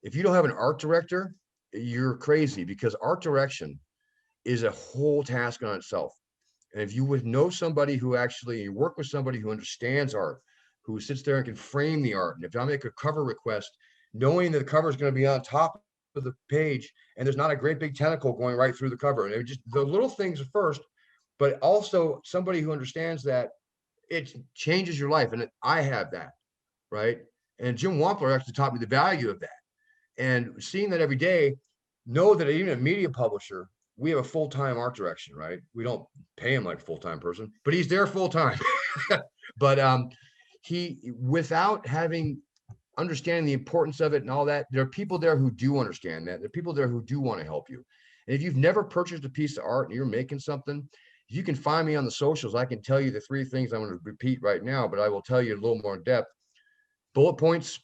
If you don't have an art director, you're crazy, because art direction is a whole task on itself. And if you would know somebody who actually, you work with somebody who understands art, who sits there and can frame the art. And if I make a cover request, knowing that the cover is going to be on top of the page and there's not a great big tentacle going right through the cover. And it just the little things at first, but also somebody who understands that it changes your life. And I have that, right? And Jim Wampler actually taught me the value of that. And seeing that every day, know that even a media publisher, we have a full-time art direction, right? We don't pay him like a full-time person, but he's there full-time. But he, without having understanding the importance of it and all that, there are people there who do understand that. There are people there who do want to help you. And if you've never purchased a piece of art and you're making something, you can find me on the socials. I can tell you the three things I'm going to repeat right now, but I will tell you a little more in depth. Bullet points: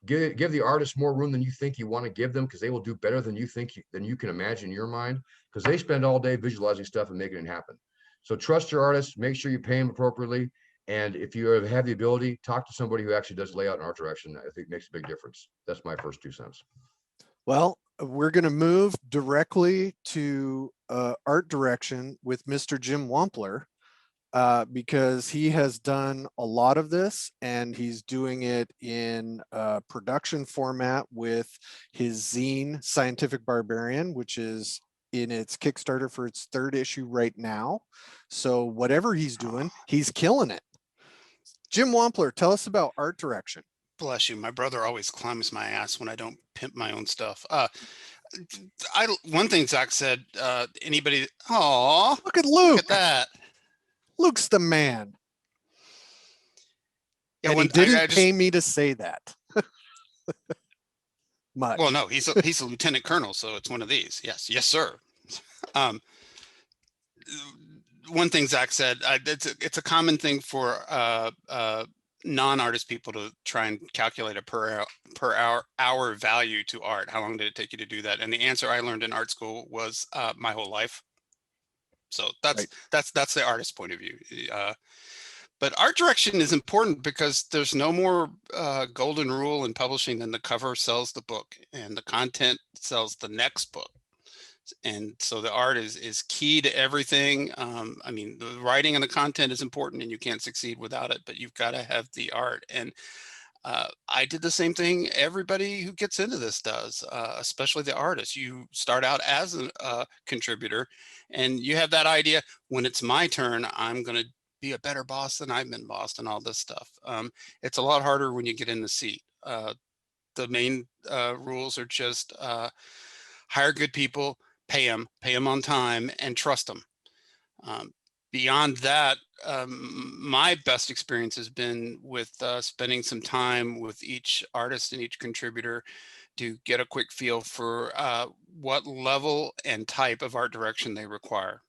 give the artist more room than you think you want to give them, because they will do better than than you can imagine in your mind, because they spend all day visualizing stuff and making it happen. So trust your artists, make sure you pay them appropriately. And if you have the ability, talk to somebody who actually does layout and art direction. I think makes a big difference. That's my first 2 cents. Well, we're going to move directly to art direction with Mr. Jim Wampler, because he has done a lot of this, and he's doing it in production format with his zine, Scientific Barbarian, which is in its Kickstarter for its 3rd issue right now. So whatever he's doing, he's killing it. Jim Wampler, tell us about art direction. Bless you. My brother always climbs my ass when I don't pimp my own stuff. One thing Zach said, anybody, oh, look at Luke. Look at that. Luke's the man. Yeah, and he didn't pay me to say that. Much. Well, no, he's a lieutenant colonel, so it's one of these. Yes, yes, sir. One thing Zach said, it's a common thing for non-artist people to try and calculate a per hour value to art. How long did it take you to do that? And the answer I learned in art school was my whole life. So that's the artist's point of view. But art direction is important because there's no more golden rule in publishing than the cover sells the book and the content sells the next book. And so the art is key to everything. I mean, the writing and the content is important and you can't succeed without it, but you've got to have the art. And I did the same thing everybody who gets into this does, especially the artists. You start out as a contributor and you have that idea, when it's my turn, I'm going to be a better boss than I've been bossed and all this stuff. It's a lot harder when you get in the seat. The main rules are just hire good people, pay them on time, and trust them. Beyond that, my best experience has been with spending some time with each artist and each contributor to get a quick feel for what level and type of art direction they require.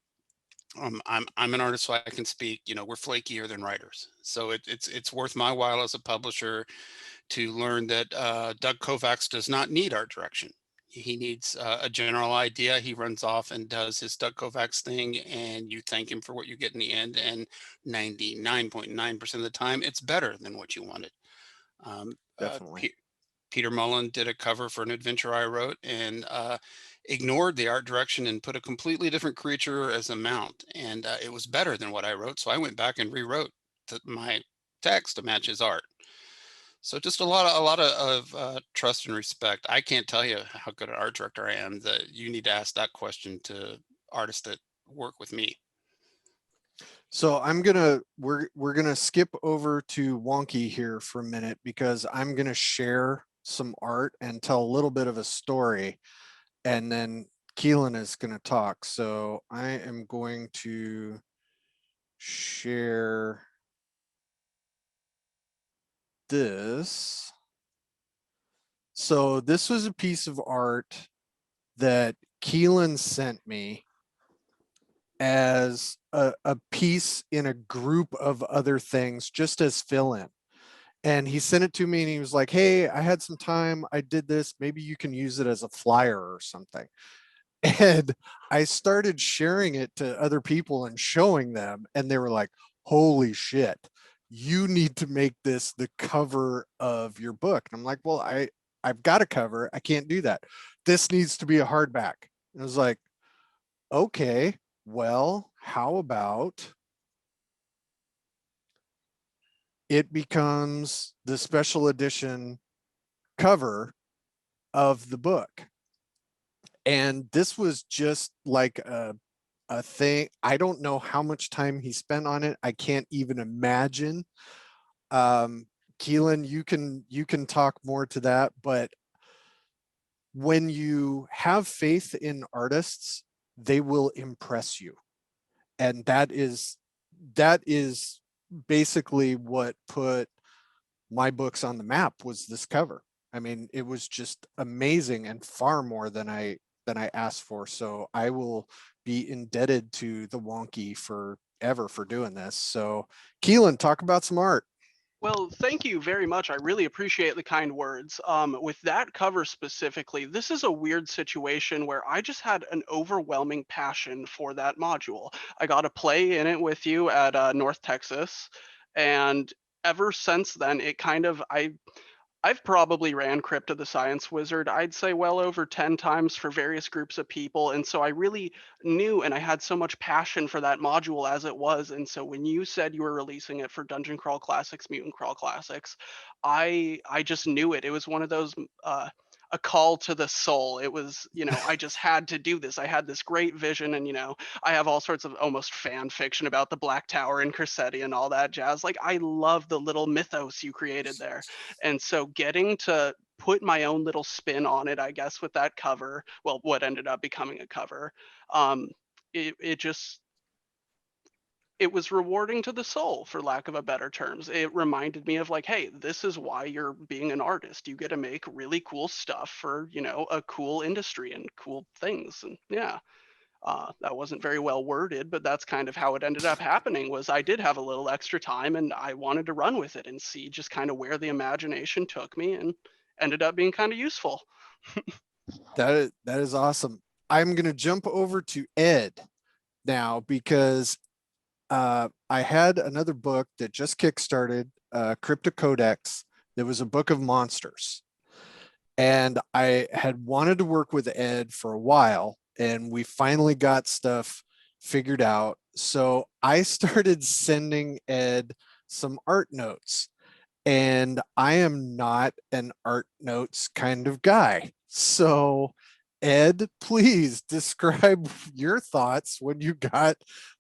I'm an artist, so I can speak. You know, we're flakier than writers, so it's worth my while as a publisher to learn that Doug Kovacs does not need art direction. He needs a general idea. He runs off and does his Doug Kovacs thing, and you thank him for what you get in the end. And 99.9% of the time, it's better than what you wanted. Definitely. Peter Mullen did a cover for an adventure I wrote and ignored the art direction and put a completely different creature as a mount. And it was better than what I wrote. So I went back and rewrote my text to match his art. So just a lot of trust and respect. I can't tell you how good an art director I am. That you need to ask that question to artists that work with me. So we're gonna skip over to Wonky here for a minute, because I'm gonna share some art and tell a little bit of a story, and then Keelan is gonna talk. So I am going to share this. So this was a piece of art that Keelan sent me as a piece in a group of other things, just as fill-in. And he sent it to me and he was like, hey, I had some time, I did this, maybe you can use it as a flyer or something. And I started sharing it to other people and showing them, and they were like, holy shit, you need to make this the cover of your book. And I'm like, well, I I've got a cover. I can't do that. This needs to be a hardback. And I was like, okay, well, how about it becomes the special edition cover of the book? And this was just like a thing. I don't know how much time he spent on it. I can't even imagine. Keelan, you can talk more to that, but when you have faith in artists, they will impress you. And that is basically what put my books on the map, was this cover. I mean, it was just amazing and far more than I asked for. So I will be indebted to the Wonky forever for doing this. So Keelan, talk about some art. Well, thank you very much. I really appreciate the kind words. With that cover specifically, this is a weird situation where I just had an overwhelming passion for that module. I got to play in it with you at North Texas, and ever since then, it kind of I've probably ran Crypto the Science Wizard, I'd say well over 10 times for various groups of people. And so I really knew, and I had so much passion for that module as it was. And so when you said you were releasing it for Dungeon Crawl Classics, Mutant Crawl Classics, I just knew it. It was one of those a call to the soul. It was, I just had to do this. I had this great vision, and I have all sorts of almost fan fiction about the Black Tower and Corsetti and all that jazz. Like, I love the little mythos you created there. And so getting to put my own little spin on it, I guess, with that cover, well, what ended up becoming a cover, it just, it was rewarding to the soul, for lack of a better terms. It reminded me of like, hey, this is why you're being an artist. You get to make really cool stuff for, a cool industry and cool things. And yeah, that wasn't very well worded, but that's kind of how it ended up happening. Was I did have a little extra time and I wanted to run with it and see just kind of where the imagination took me, and ended up being kind of useful. That is awesome. I'm going to jump over to Ed now, because I had another book that just kickstarted, Crypto Codex. There was a book of monsters, and I had wanted to work with Ed for a while, and we finally got stuff figured out. So I started sending Ed some art notes, and I am not an art notes kind of guy. So Ed, please describe your thoughts when you got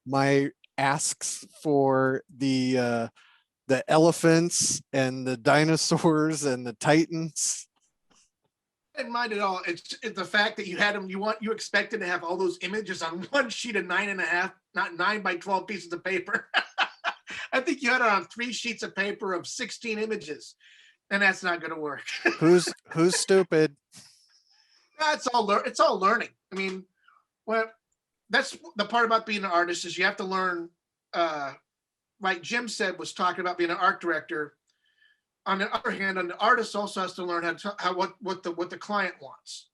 my asks for the elephants and the dinosaurs and the titans. I didn't mind at all. It's the fact that you had them. You expected to have all those images on one sheet of 9.5, not 9 by 12 pieces of paper. I think you had it on 3 sheets of paper of 16 images, and that's not going to work. Who's stupid? It's all learning. I mean, well, that's the part about being an artist, is you have to learn. Like Jim said, was talking about being an art director. On the other hand, an artist also has to learn what the client wants.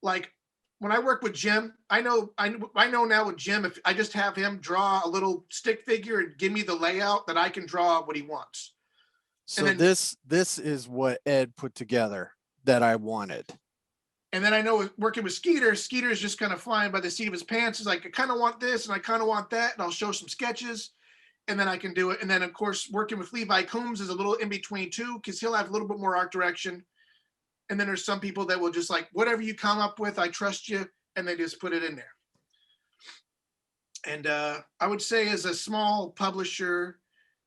Like when I work with Jim, I know now with Jim, if I just have him draw a little stick figure and give me the layout, that I can draw what he wants. So then, this is what Ed put together that I wanted. And then I know working with Skeeter's just kind of flying by the seat of his pants. He's like, I kind of want this and I kind of want that, and I'll show some sketches, and then I can do it. And then of course working with Levi Coombs is a little in between too, because he'll have a little bit more art direction. And then there's some people that will just like, whatever you come up with, I trust you, and they just put it in there. And I would say, as a small publisher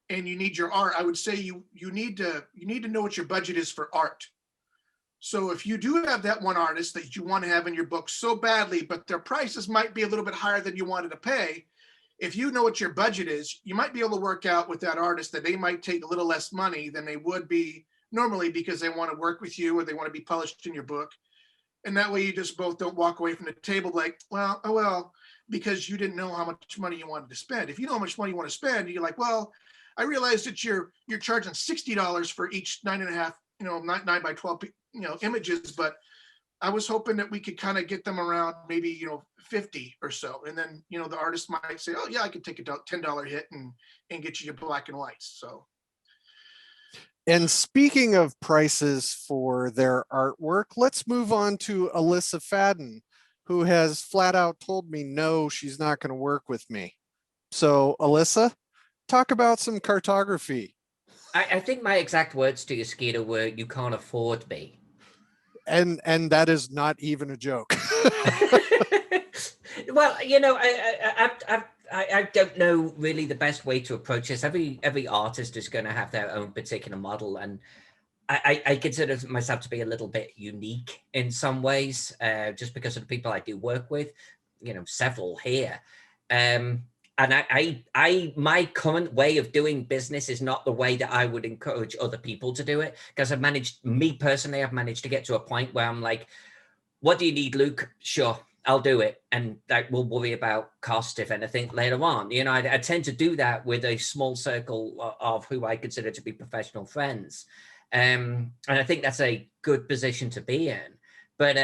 and you need your art, I would say you need to know what your budget is for art. So if you do have that one artist that you want to have in your book so badly, but their prices might be a little bit higher than you wanted to pay, if you know what your budget is, you might be able to work out with that artist that they might take a little less money than they would be normally, because they want to work with you or they want to be published in your book. And that way you just both don't walk away from the table like, well, because you didn't know how much money you wanted to spend. If you know how much money you want to spend, you're like, well, I realized that you're charging $60 for each 9.5, 9 by 12, images, but I was hoping that we could kind of get them around maybe, 50 or so. And then, the artist might say, oh yeah, I could take a $10 hit and get you your black and whites. So And speaking of prices for their artwork, let's move on to Elissa Fadden, who has flat out told me, no, she's not going to work with me. So Elissa, talk about some cartography. I think my exact words to you, Skeeter, were, "You can't afford me." And that is not even a joke. Well, I don't know really the best way to approach this. Every artist is going to have their own particular model, and I consider myself to be a little bit unique in some ways, just because of the people I do work with. Several here. And my current way of doing business is not the way that I would encourage other people to do it, because I've managed to get to a point where I'm like, what do you need, Luke? Sure, I'll do it. And we'll worry about cost, if anything, later on. I tend to do that with a small circle of who I consider to be professional friends. And I think that's a good position to be in. But,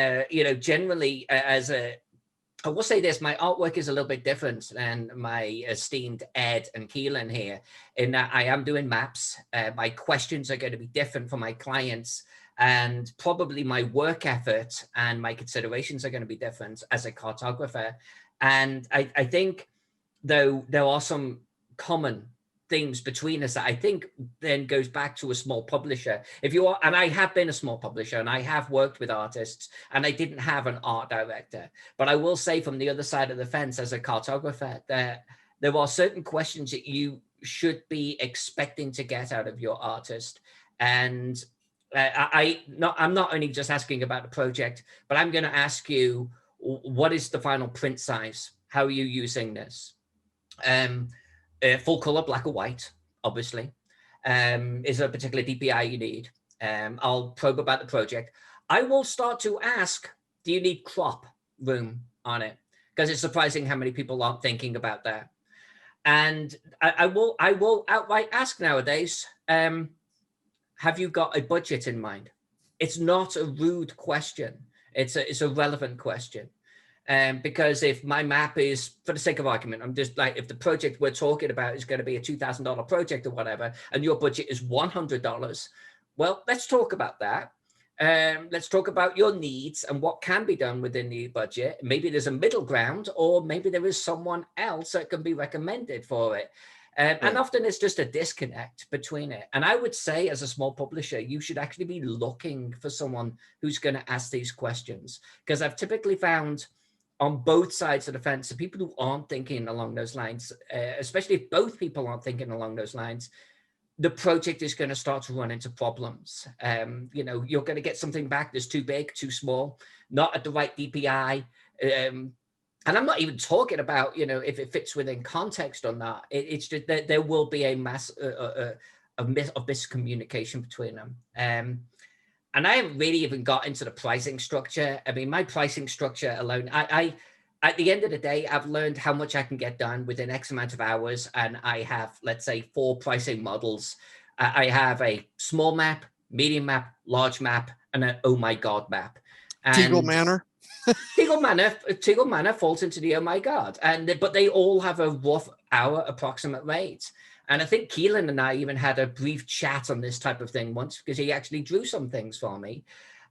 generally, I will say this, my artwork is a little bit different than my esteemed Ed and Keelan here, in that I am doing maps. My questions are going to be different for my clients, and probably my work effort and my considerations are going to be different as a cartographer. And I think, though, there are some common themes between us that I think then goes back to a small publisher. And I have been a small publisher, and I have worked with artists, and I didn't have an art director. But I will say, from the other side of the fence as a cartographer, that there are certain questions that you should be expecting to get out of your artist. And I'm not only just asking about the project, but I'm going to ask you, what is the final print size? How are you using this? Full color, black or white, obviously. Is there a particular DPI you need? I'll probe about the project. I will start to ask, do you need crop room on it? Because it's surprising how many people aren't thinking about that. And I will outright ask nowadays, have you got a budget in mind? It's not a rude question. It's a relevant question. Because if my map is, for the sake of argument, I'm just like, if the project we're talking about is going to be a $2,000 project or whatever, and your budget is $100, well, let's talk about that. Let's talk about your needs and what can be done within the budget. Maybe there's a middle ground, or maybe there is someone else that can be recommended for it. And often it's just a disconnect between it. And I would say, as a small publisher, you should actually be looking for someone who's going to ask these questions. Because I've typically found, on both sides of the fence, the people who aren't thinking along those lines, especially if both people aren't thinking along those lines, the project is going to start to run into problems. You're going to get something back that's too big, too small, not at the right DPI. And I'm not even talking about, if it fits within context or not. It's just that there will be a mass of miscommunication between them. And I haven't really even got into the pricing structure. I mean, my pricing structure alone, I at the end of the day, I've learned how much I can get done within X amount of hours. And I have, let's say, 4 pricing models. I have a small map, medium map, large map, and an oh my God map. And Teagle Manor? Teagle Manor falls into the oh my God. But they all have a rough hour approximate rate. And I think Keelan and I even had a brief chat on this type of thing once, because he actually drew some things for me.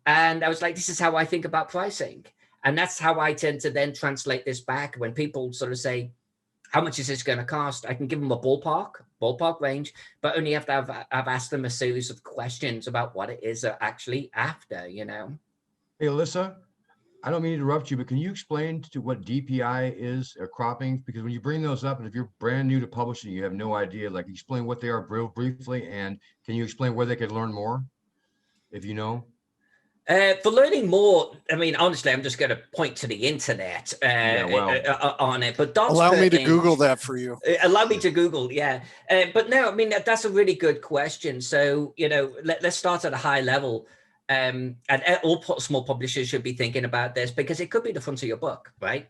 And I was like, this is how I think about pricing. And that's how I tend to then translate this back. When people sort of say, how much is this going to cost? I can give them a ballpark range, but only have to have asked them a series of questions about what it is they're actually after, Hey, Elissa, I don't mean to interrupt you, but can you explain to what DPI is, or cropping? Because when you bring those up, and if you're brand new to publishing, you have no idea, like, explain what they are real briefly, and can you explain where they could learn more, if you know? For learning more, I mean, honestly, I'm just going to point to the internet on it. But allow me to Google that for you. Allow me to Google, yeah. But no, I mean, that's a really good question. So, let's start at a high level. And all small publishers should be thinking about this, because it could be the front of your book, right?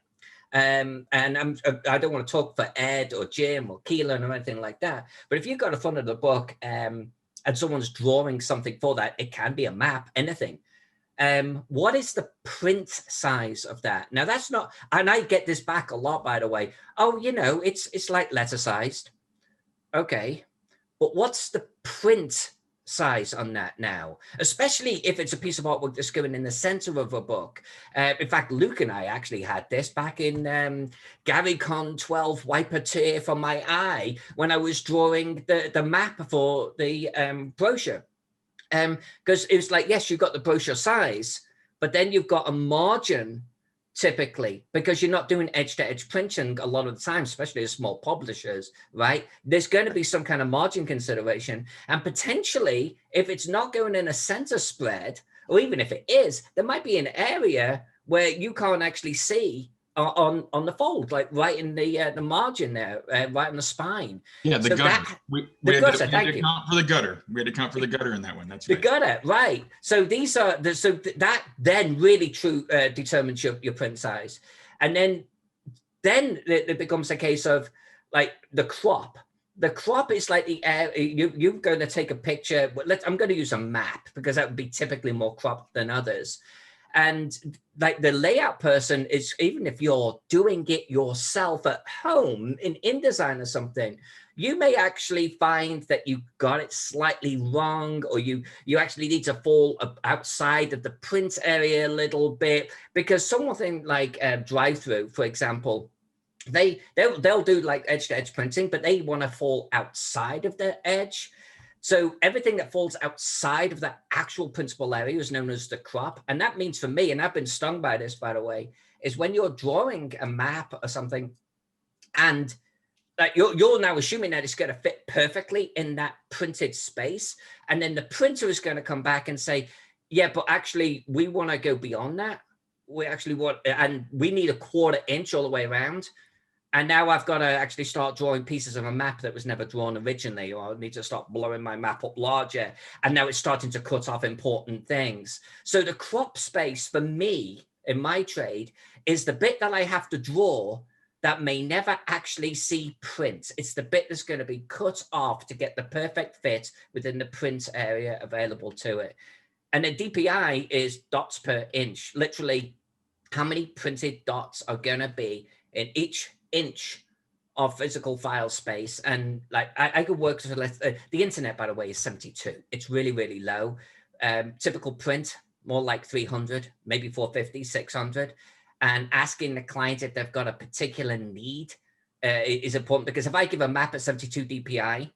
And I don't want to talk for Ed or Jim or Keelan or anything like that. But if you've got a front of the book and someone's drawing something for that, it can be a map, anything. What is the print size of that? Now, that's not, and I get this back a lot, by the way. Oh, it's like letter sized. Okay. But what's the print size on that now, especially if it's a piece of artwork that's going in the center of a book. In fact, Luke and I actually had this back in GaryCon 12, wipe a tear from my eye, when I was drawing the map for the brochure. Because it was like, yes, you've got the brochure size, but then you've got a margin typically, because you're not doing edge-to-edge printing a lot of the time, especially as small publishers, right? There's going to be some kind of margin consideration. And potentially, if it's not going in a center spread, or even if it is, there might be an area where you can't actually see on the fold, like right in the margin there, right on the spine. Yeah, the So gutter. that- We the had gutter, to thank you. account for the gutter. We had to account for the gutter in that one. That's The right. gutter, right? So these are that then really determines your print size, and then it becomes a case of like the crop. The crop is like the you're going to take a picture. I'm going to use a map because that would be typically more cropped than others. And like the layout person is, even if you're doing it yourself at home in InDesign or something, you may actually find that you got it slightly wrong, or you actually need to fall outside of the print area a little bit, because something like drive-through, for example, they'll do like edge-to-edge printing, but they want to fall outside of the edge. So everything that falls outside of that actual printable area is known as the crop. And that means for me, and I've been stung by this, by the way, is when you're drawing a map or something, and you're now assuming that it's going to fit perfectly in that printed space. And then the printer is going to come back and say, yeah, but actually we want to go beyond that. We actually want, and we need a 1/4 inch all the way around. And now I've got to actually start drawing pieces of a map that was never drawn originally, or I need to start blowing my map up larger. And now it's starting to cut off important things. So the crop space for me in my trade is the bit that I have to draw that may never actually see print. It's the bit that's going to be cut off to get the perfect fit within the print area available to it. And the DPI is dots per inch, literally how many printed dots are going to be in each inch of physical file space. And like I could work to the internet, by the way, is 72. It's really, really low. Typical print, more like 300, maybe 450, 600. And asking the client if they've got a particular need is important, because if I give a map at 72 DPI,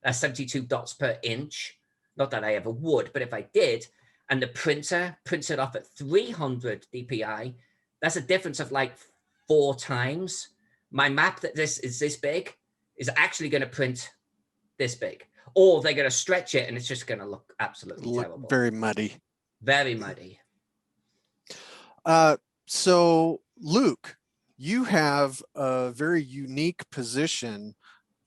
that's 72 dots per inch. Not that I ever would, but if I did, and the printer prints it off at 300 DPI, that's a difference of like 4 times. My map that this is this big is actually going to print this big, or they're going to stretch it and it's just going to look absolutely terrible. Very muddy. Very muddy. So Luke, you have a very unique position,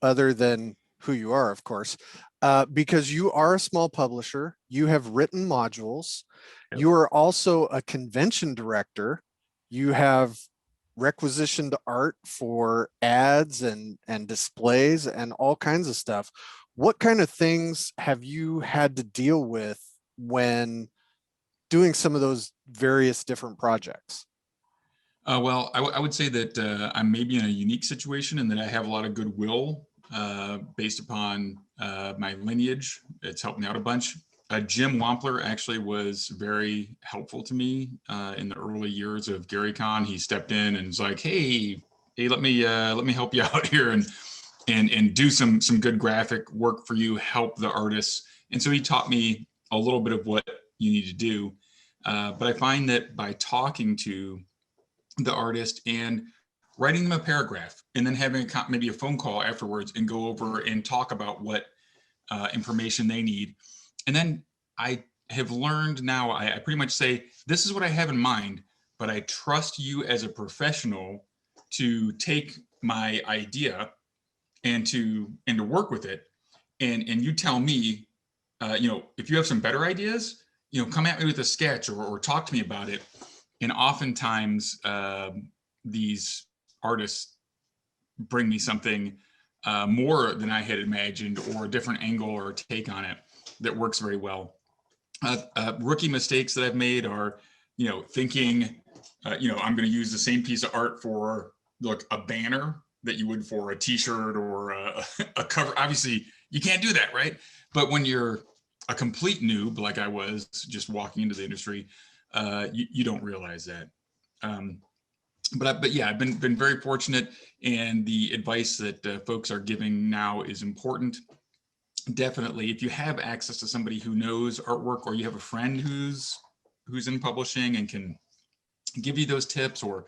other than who you are, of course, because you are a small publisher. You have written modules. Yep. You are also a convention director. You have requisitioned art for ads and displays and all kinds of stuff. What kind of things have you had to deal with when doing some of those various different projects? Well, I would say that I'm maybe in a unique situation in that I have a lot of goodwill based upon my lineage. It's helped me out a bunch. Jim Wampler actually was very helpful to me in the early years of GaryCon. He stepped in and was like, "Hey, let me help you out here and do some good graphic work for you, help the artists." And so he taught me a little bit of what you need to do. But I find that by talking to the artist and writing them a paragraph, and then having maybe a phone call afterwards and go over and talk about what information they need. And then I have learned now, I pretty much say, this is what I have in mind, but I trust you as a professional to take my idea and to work with it. And you tell me, if you have some better ideas, come at me with a sketch or talk to me about it. And oftentimes these artists bring me something more than I had imagined, or a different angle or take on it that works very well. Rookie mistakes that I've made are, thinking, I'm going to use the same piece of art for a banner that you would for a t-shirt or a cover. Obviously you can't do that, right? But when you're a complete noob like I was just walking into the industry, you don't realize that. But yeah, I've been very fortunate, and the advice that folks are giving now is important. Definitely, if you have access to somebody who knows artwork, or you have a friend who's in publishing and can give you those tips or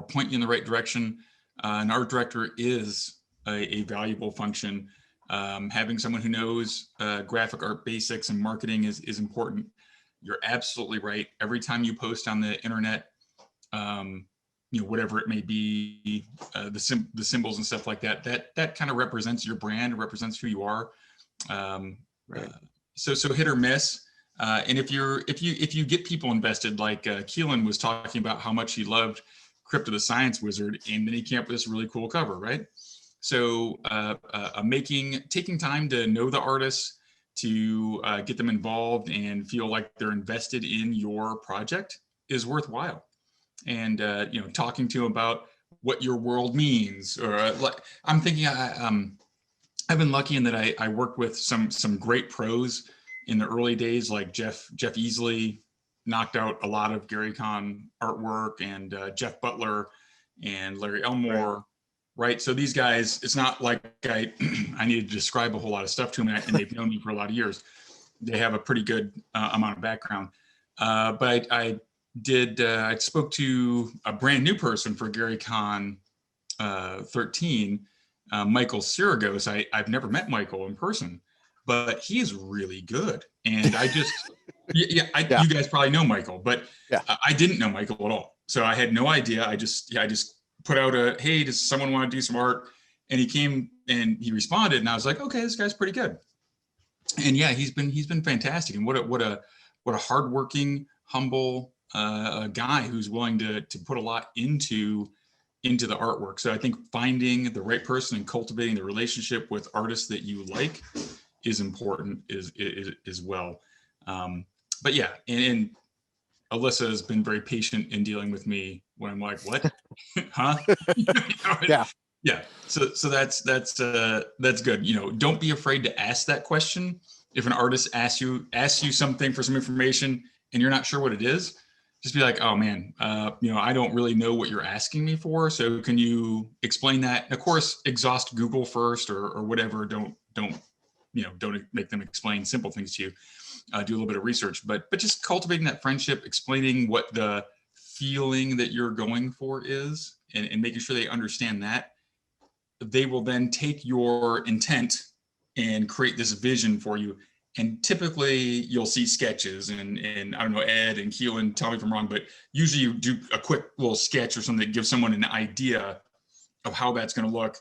point you in the right direction, an art director is a valuable function. Having someone who knows graphic art basics and marketing is important. You're absolutely right. Every time you post on the internet, whatever it may be, the symbols and stuff like that, that kind of represents your brand, represents who you are. Right. So hit or miss. And if you get people invested, like Keelan was talking about how much he loved Crypto the Science Wizard, and then he came up with this really cool cover, right? So taking time to know the artists, to get them involved and feel like they're invested in your project is worthwhile. And talking to them about what your world means, or like I'm thinking, I've been lucky in that I worked with some great pros in the early days, like Jeff Easley knocked out a lot of GaryCon artwork, and Jeff Butler and Larry Elmore, right? So these guys, it's not like I need to describe a whole lot of stuff to them, and they've known me for a lot of years. They have a pretty good amount of background. But I spoke to a brand new person for GaryCon 13, Michael Ceragos. I've never met Michael in person, but he is really good. And I just, you guys probably know Michael, but I didn't know Michael at all. So I had no idea. I just put out a, hey, does someone want to do some art? And he came and he responded, and I was like, okay, this guy's pretty good. And yeah, he's been fantastic. And what a hardworking, humble guy who's willing to put a lot into the artwork. So I think finding the right person and cultivating the relationship with artists that you like is important as well. But yeah, and Elissa has been very patient in dealing with me when I'm like, what? Huh? Yeah. So that's good. Don't be afraid to ask that question. If an artist asks you something for some information and you're not sure what it is, just be like, oh man, I don't really know what you're asking me for. So can you explain that? And of course, exhaust Google first or whatever. Don't make them explain simple things to you. Do a little bit of research, but just cultivating that friendship, explaining what the feeling that you're going for is, and making sure they understand that. They will then take your intent and create this vision for you. And typically you'll see sketches, and I don't know, Ed and Keelan, tell me if I'm wrong, but usually you do a quick little sketch or something that gives someone an idea of how that's going to look.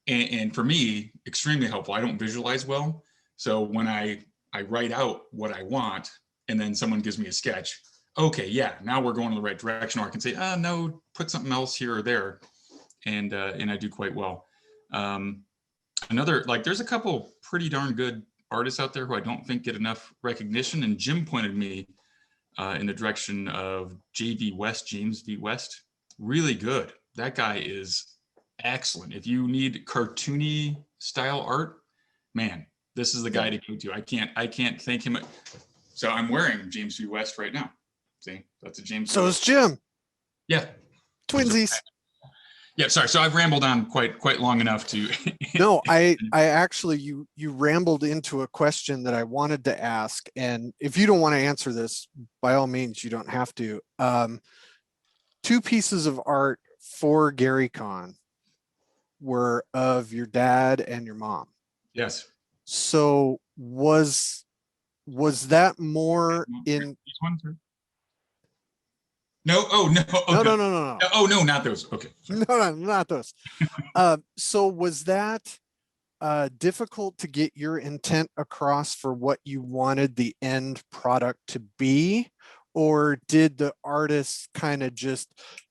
And for me, extremely helpful. I don't visualize well. So when I write out what I want, and then someone gives me a sketch, okay, yeah, now we're going in the right direction. Or I can say, no, put something else here or there. And I do quite well. There's a couple pretty darn good artists out there who I don't think get enough recognition. And Jim pointed me in the direction of James V. West. Really good. That guy is excellent. If you need cartoony style art, man, this is the guy to go to. I can't thank him. So I'm wearing James V. West right now. See, that's a James. So is Jim. Yeah. Twinsies. Yeah, sorry. So I've rambled on quite long enough to. No, I actually, you rambled into a question that I wanted to ask. And if you don't want to answer this, by all means, you don't have to. 2 pieces of art for GaryCon were of your dad and your mom. Yes. So was that more in? No. Oh no. Okay. No. Oh no, not those. Okay. No, not those. So was that difficult to get your intent across for what you wanted the end product to be, or did the artist kind of just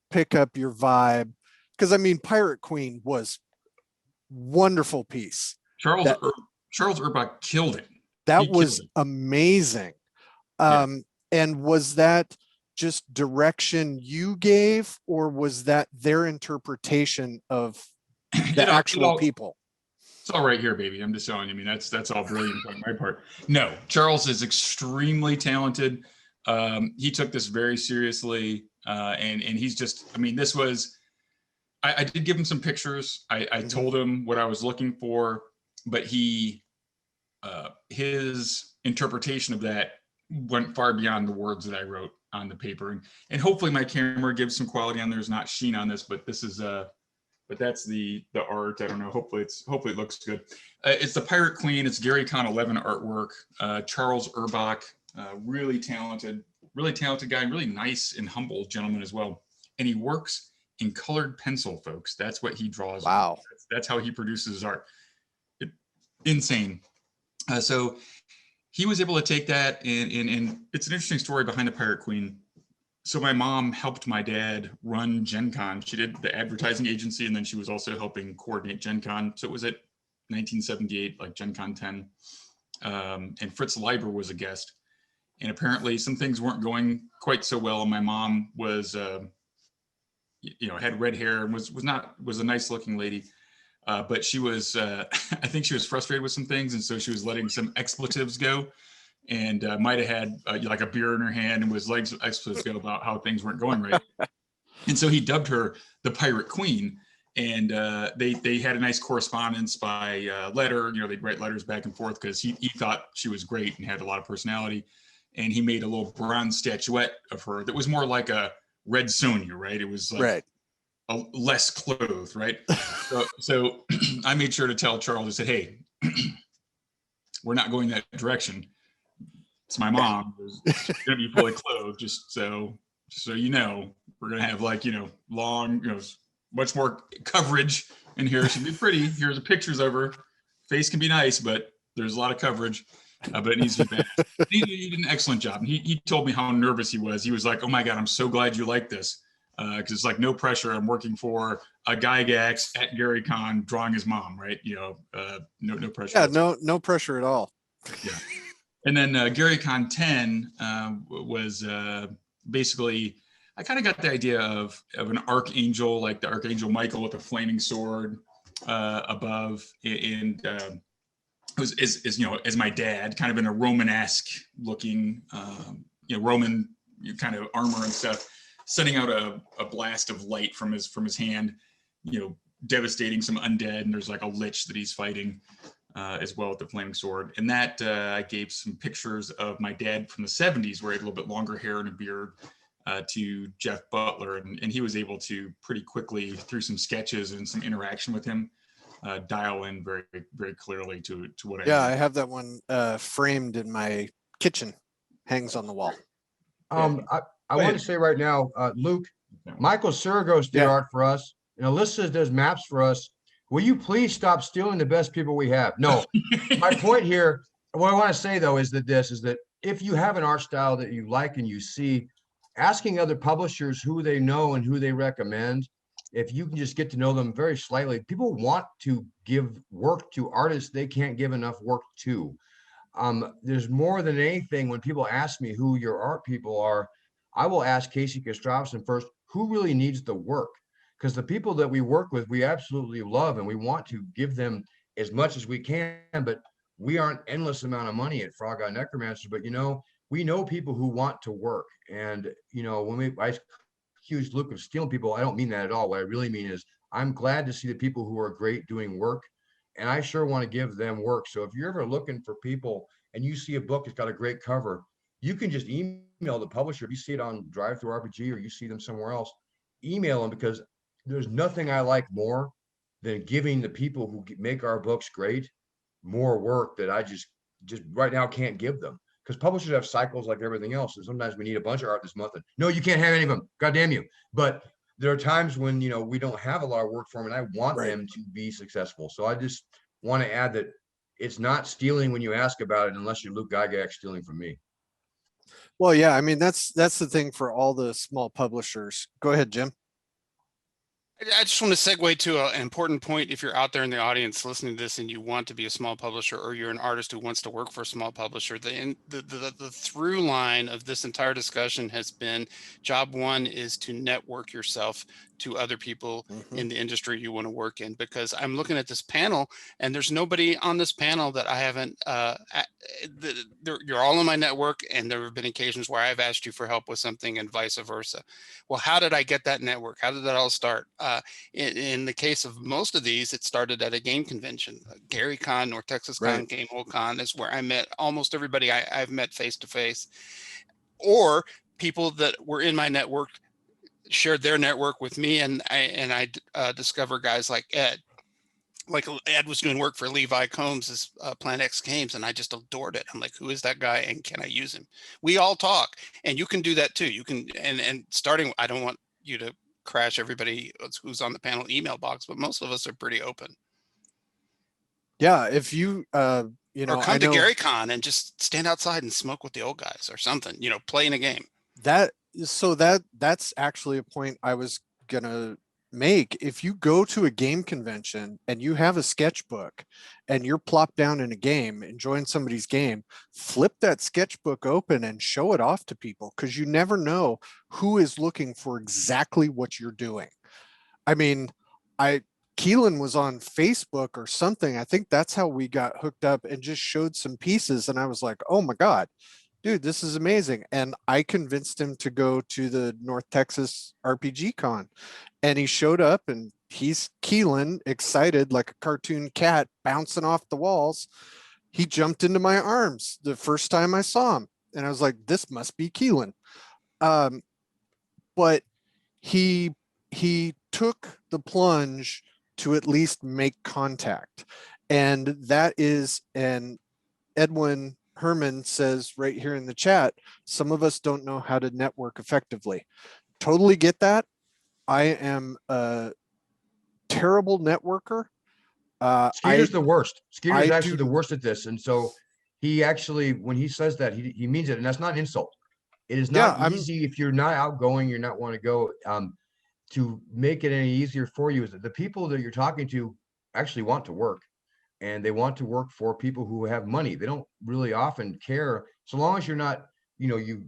pick up your vibe? Because I mean, Pirate Queen was wonderful piece. Charles Urbach killed it. That was amazing. And was that just direction you gave, or was that their interpretation of the actual people? It's all right here, baby. I'm just showing you. I mean, that's all brilliant on my part. No, Charles is extremely talented. He took this very seriously, and he's just. I mean, this was. I did give him some pictures. I told him what I was looking for, but his interpretation of that went far beyond the words that I wrote on the paper. And hopefully my camera gives some quality on. There's not sheen on this, but this is but that's the art. I don't know. Hopefully it looks good. It's the Pirate Queen. It's GaryCon 11 artwork. Charles Urbach, really talented guy, really nice and humble gentleman as well. And he works in colored pencil, folks. That's what he draws. Wow. That's how he produces his art. Insane. So he was able to take that, and it's an interesting story behind the Pirate Queen. So my mom helped my dad run Gen Con. She did the advertising agency, and then she was also helping coordinate Gen Con. So it was at 1978, like Gen Con 10. And Fritz Leiber was a guest. And apparently some things weren't going quite so well. And my mom was, had red hair and was a nice looking lady. But she was, I think she was frustrated with some things. And so she was letting some expletives go, and might have had like a beer in her hand and was letting some expletives go about how things weren't going right. And so he dubbed her the Pirate Queen. And they had a nice correspondence by letter. They'd write letters back and forth because he thought she was great and had a lot of personality. And he made a little bronze statuette of her that was more like a Red Sonja, right? It was like Right. less clothed, right? So I made sure to tell Charles, I said, hey, we're not going that direction. It's my mom. She's going to be fully clothed, just so you know. We're going to have long, much more coverage in here. She'll be pretty. Here's the pictures of her. Face can be nice, but there's a lot of coverage. But it needs to be bad. He did an excellent job. And he told me how nervous he was. He was like, oh my God, I'm so glad you like this. Because it's like no pressure. I'm working for a Gygax at GaryCon drawing his mom, right? No pressure. Yeah, no pressure at all. Yeah. And then GaryCon 10 was basically, I kind of got the idea of an archangel, like the Archangel Michael with a flaming sword above, and it was as my dad, kind of in a Romanesque looking, Roman kind of armor and stuff, sending out a blast of light from his hand, devastating some undead, and there's like a lich that he's fighting as well with the flaming sword. And that I gave some pictures of my dad from the 70s, where he had a little bit longer hair and a beard, to Jeff Butler, and he was able to pretty quickly, through some sketches and some interaction with him, dial in very, very clearly to what I Yeah, I have that one framed in my kitchen, hangs on the wall. I want to say right now, Luke, Michael Ceragos did art for us, and Elissa does maps for us. Will you please stop stealing the best people we have? No, my point here, what I want to say though, is that if you have an art style that you like and you see, asking other publishers who they know and who they recommend, if you can just get to know them very slightly, people want to give work to artists they can't give enough work to. There's more than anything, when people ask me who your art people are, I will ask Casey Kostrovson first, who really needs the work? Because the people that we work with, we absolutely love, and we want to give them as much as we can, but we aren't endless amount of money at Frog Eye Necromancer. But we know people who want to work. And when I accuse Luke of stealing people, I don't mean that at all. What I really mean is I'm glad to see the people who are great doing work, and I sure want to give them work. So if you're ever looking for people and you see a book that's got a great cover, you can just email the publisher. If you see it on Drive-Thru-RPG or you see them somewhere else, email them, because there's nothing I like more than giving the people who make our books great more work that I just right now can't give them. Because publishers have cycles like everything else, and sometimes we need a bunch of art this month. And no, you can't have any of them. God damn you! But there are times when we don't have a lot of work for them, and I want them to be successful. So I just want to add that it's not stealing when you ask about it, unless you're Luke Gygax stealing from me. Well, yeah, I mean that's the thing for all the small publishers. Go ahead, Jim. I just want to segue to an important point. If you're out there in the audience listening to this and you want to be a small publisher, or you're an artist who wants to work for a small publisher, the through line of this entire discussion has been job one is to network yourself to other people in the industry you want to work in. Because I'm looking at this panel and there's nobody on this panel that I haven't, you're all in my network, and there have been occasions where I've asked you for help with something and vice versa. Well, how did I get that network? How did that all start? In the case of most of these, it started at a game convention. GaryCon, North Texas Con, Right. Gamehole Con is where I met almost everybody I've met face to face, or people that were in my network shared their network with me, and I discover guys like Ed. Like Ed was doing work for Levi Combs' Plan X Games, and I just adored it. I'm like, who is that guy, and can I use him? We all talk, and you can do that too. You can, and starting, I don't want you to crash everybody who's on the panel email box, but most of us are pretty open. Yeah, if you you Or know, come I to know GaryCon and just stand outside and smoke with the old guys or something, playing a game. that's actually a point I was gonna make. If you go to a game convention and you have a sketchbook and you're plopped down in a game, enjoying somebody's game, flip that sketchbook open and show it off to people, because you never know who is looking for exactly what you're doing. I mean, Keelan was on Facebook or something. I think that's how we got hooked up, and just showed some pieces. And I was like, oh my God, dude, this is amazing. And I convinced him to go to the North Texas RPG Con. And he showed up, and he's Keelan, excited like a cartoon cat bouncing off the walls. He jumped into my arms the first time I saw him. And I was like, this must be Keelan. But he took the plunge to at least make contact. And that is, and Edwin Herman says right here in the chat, some of us don't know how to network effectively. Totally get that. I am a terrible networker. Skeeter's the worst. Skeeter's I actually do- the worst at this. And so he actually, when he says that, he means it. And that's not an insult. It is Yeah, not easy if you're not outgoing, you're not want to go. To make it any easier for you is that the people that you're talking to actually want to work, and they want to work for people who have money. They don't really often care, so long as you're not, you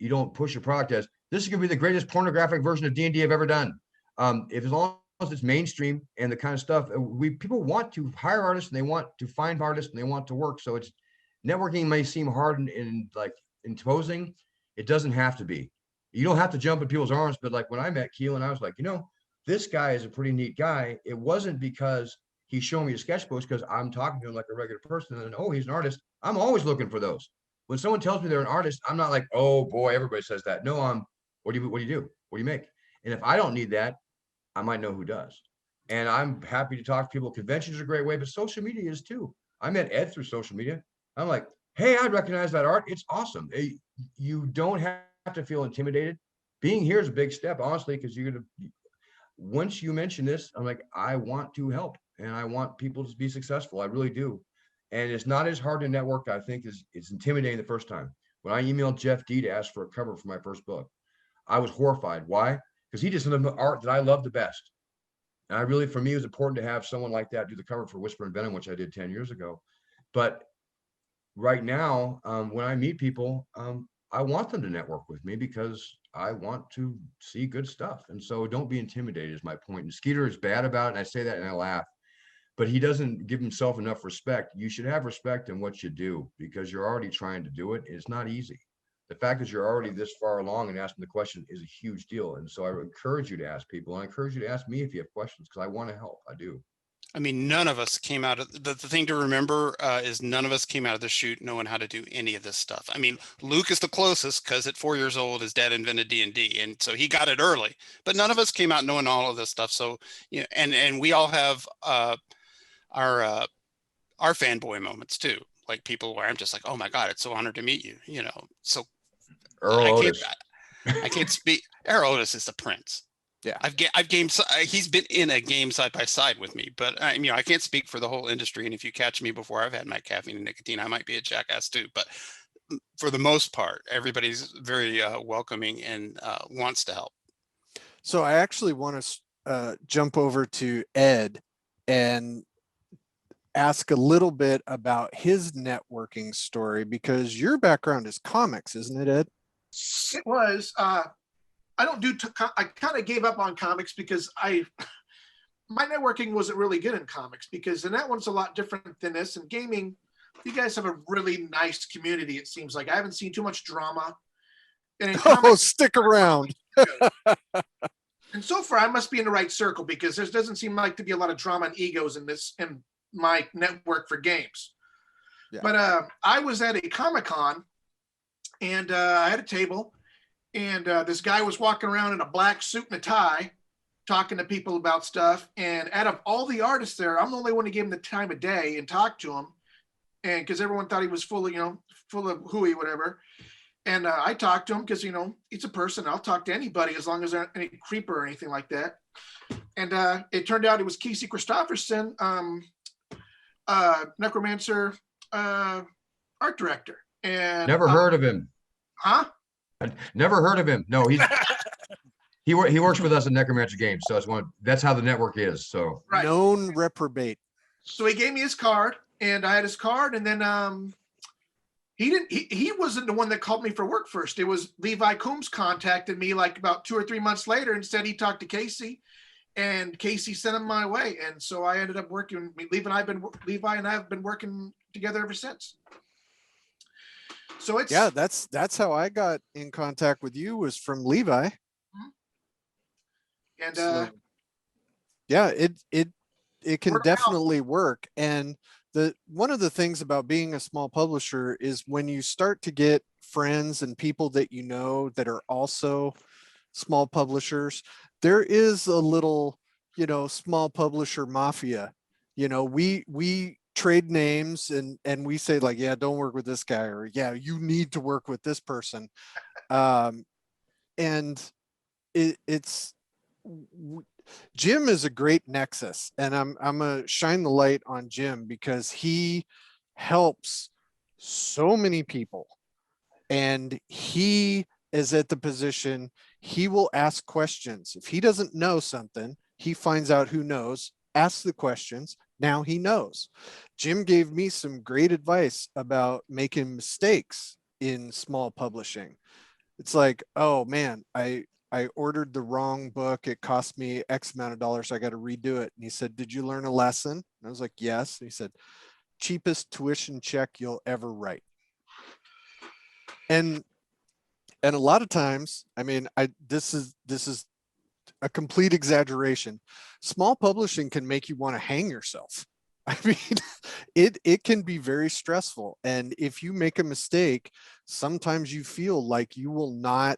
don't push your product as this is going to be the greatest pornographic version of D&D I've ever done. If as long as it's mainstream and the kind of stuff people want to hire artists, and they want to find artists, and they want to work. So it's networking may seem hard and like imposing. It doesn't have to be. You don't have to jump in people's arms, but like when I met Keelan, I was like, this guy is a pretty neat guy. It wasn't because he's showing me the sketchbooks, because I'm talking to him like a regular person, and oh, he's an artist. I'm always looking for those. When someone tells me they're an artist, I'm not like, oh boy, everybody says that. No, what do you do? What do you make? And if I don't need that, I might know who does. And I'm happy to talk to people. Conventions are a great way, but social media is too. I met Ed through social media. I'm like, hey, I recognize that art. It's awesome. You don't have to feel intimidated. Being here is a big step, honestly, because once you mention this, I'm like, I want to help, and I want people to be successful. I really do. And it's not as hard to network, I think, as it's intimidating the first time. When I emailed Jeff D to ask for a cover for my first book, I was horrified. Why? Because he did some of the art that I love the best. And for me, it was important to have someone like that do the cover for Whisper and Venom, which I did 10 years ago. But right now, when I meet people, I want them to network with me because I want to see good stuff. And so don't be intimidated is my point. And Skeeter is bad about it. And I say that and I laugh, but he doesn't give himself enough respect. You should have respect in what you do, because you're already trying to do it. It's not easy. The fact that you're already this far along and asking the question is a huge deal. And so I encourage you to ask people. I encourage you to ask me if you have questions, because I want to help. I do. I mean, none of us came out of the thing to remember is none of us came out of the chute knowing how to do any of this stuff. I mean, Luke is the closest, because at 4 years old, his dad invented D&D, and so he got it early. But none of us came out knowing all of this stuff. So, and we all have our fanboy moments too. Like people where I'm just like, oh my God, it's so honored to meet you. So Earl Otis. I can't speak. Earl Otis is the prince. Yeah, I've gamed. He's been in a game side by side with me, but I can't speak for the whole industry. And if you catch me before I've had my caffeine and nicotine, I might be a jackass too. But for the most part, everybody's very welcoming and wants to help. So I actually want to jump over to Ed and ask a little bit about his networking story, because your background is comics, isn't it, Ed? It was. I don't do. I kind of gave up on comics because my networking wasn't really good in comics, because and that one's a lot different than this. And gaming, you guys have a really nice community. It seems like I haven't seen too much drama. And in Oh, comics, stick around. and so far, I must be in the right circle, because there doesn't seem like to be a lot of drama and egos in my network for games. Yeah. But I was at a Comic-Con, and I had a table, and this guy was walking around in a black suit and a tie, talking to people about stuff. And out of all the artists there, I'm the only one who gave him the time of day and talked to him, and because everyone thought he was full of hooey, whatever. And I talked to him because, he's a person. I'll talk to anybody as long as there's any creeper or anything like that. And it turned out it was Casey Christopherson, Necromancer art director. And Never heard of him. Huh? Never heard of him. No, he works with us at Necromancer Games, so that's how the network is. So right. Known reprobate. So he gave me his card, and I had his card, and then he wasn't the one that called me for work first. It was Levi Coombs contacted me like about 2 or 3 months later and said he talked to Casey, and Casey sent him my way. And so I ended up working. Levi and I have been working together ever since. So it's that's how I got in contact with you, was from Levi. And so, yeah, it can definitely work. And one of the things about being a small publisher is when you start to get friends and people that that are also small publishers, there is a little, small publisher mafia. We trade names and we say like, yeah, don't work with this guy, or yeah, you need to work with this person. And it's Jim is a great nexus, and I'm gonna shine the light on Jim because he helps so many people, and he is at the position, he will ask questions. If he doesn't know something, he finds out who knows, asks the questions. Now he knows. Jim gave me some great advice about making mistakes in small publishing. It's like, oh man, I ordered the wrong book. It cost me X amount of dollars. I got to redo it. And he said, did you learn a lesson? And I was like, yes. And he said, cheapest tuition check you'll ever write. And a lot of times, I mean, this is a complete exaggeration. Small publishing can make you want to hang yourself. I mean, it can be very stressful. And if you make a mistake, sometimes you feel like your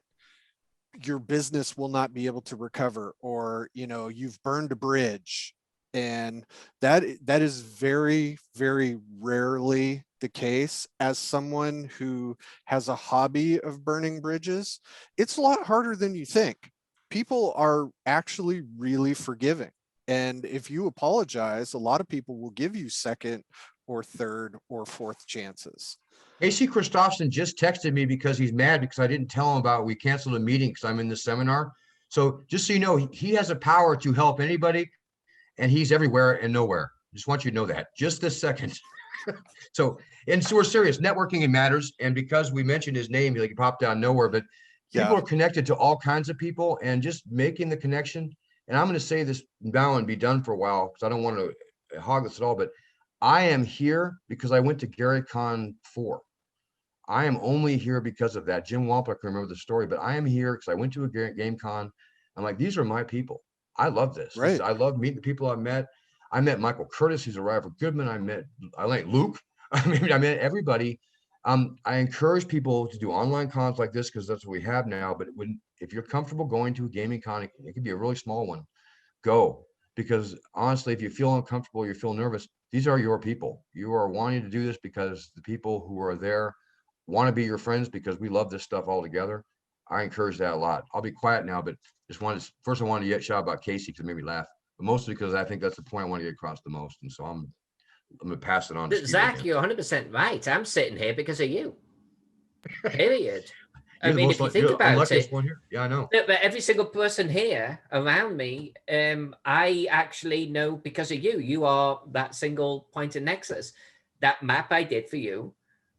business will not be able to recover, or, you've burned a bridge. And that is very, very rarely the case. As someone who has a hobby of burning bridges, it's a lot harder than you think. People are actually really forgiving. And if you apologize, a lot of people will give you second or third or fourth chances. AC Christopherson just texted me because he's mad because I didn't tell him we canceled a meeting because I'm in this seminar. So just so you know, he has a power to help anybody, and he's everywhere and nowhere. Just want you to know that just this second. So we're serious. Networking matters. And because we mentioned his name, he popped out of nowhere, but people are connected to all kinds of people, and just making the connection. And I'm going to say this now and be done for a while, because I don't want to hog this at all, but I am here because I went to GaryCon 4. I am only here because of that. Jim Wampler can remember the story, but I am here because I went to a GameCon. I'm like, these are my people. I love this. Right. I love meeting the people I've met. I met Michael Curtis, who's a writer for Goodman. I like Luke. I met everybody. I encourage people to do online cons like this because that's what we have now. But if you're comfortable going to a gaming con, it could be a really small one, go. Because honestly, if you feel uncomfortable, you feel nervous, these are your people. You are wanting to do this because the people who are there want to be your friends, because we love this stuff all together. I encourage that a lot. I'll be quiet now, but first I wanted to shout about Casey because it made me laugh, but mostly because I think that's the point I want to get across the most. And so I'm going to pass it on to Zach, you're 100% right. I'm sitting here because of you. Period. I mean, if you think you're the about unluckiest it, one here. Yeah, I know. but every single person here around me, I actually know because of you. You are that single point of nexus. That map I did for you.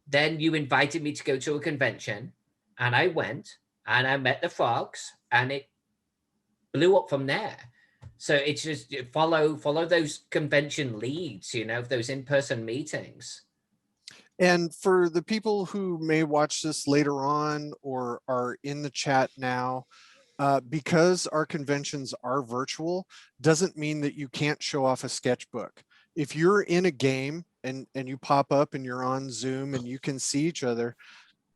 Then you invited me to go to a convention, and I went and I met the frogs, and it blew up from there. So it's just follow those convention leads, you know, those in-person meetings. And for the people who may watch this later on or are in the chat now, because our conventions are virtual, doesn't mean that you can't show off a sketchbook. If you're in a game and you pop up and you're on Zoom and you can see each other,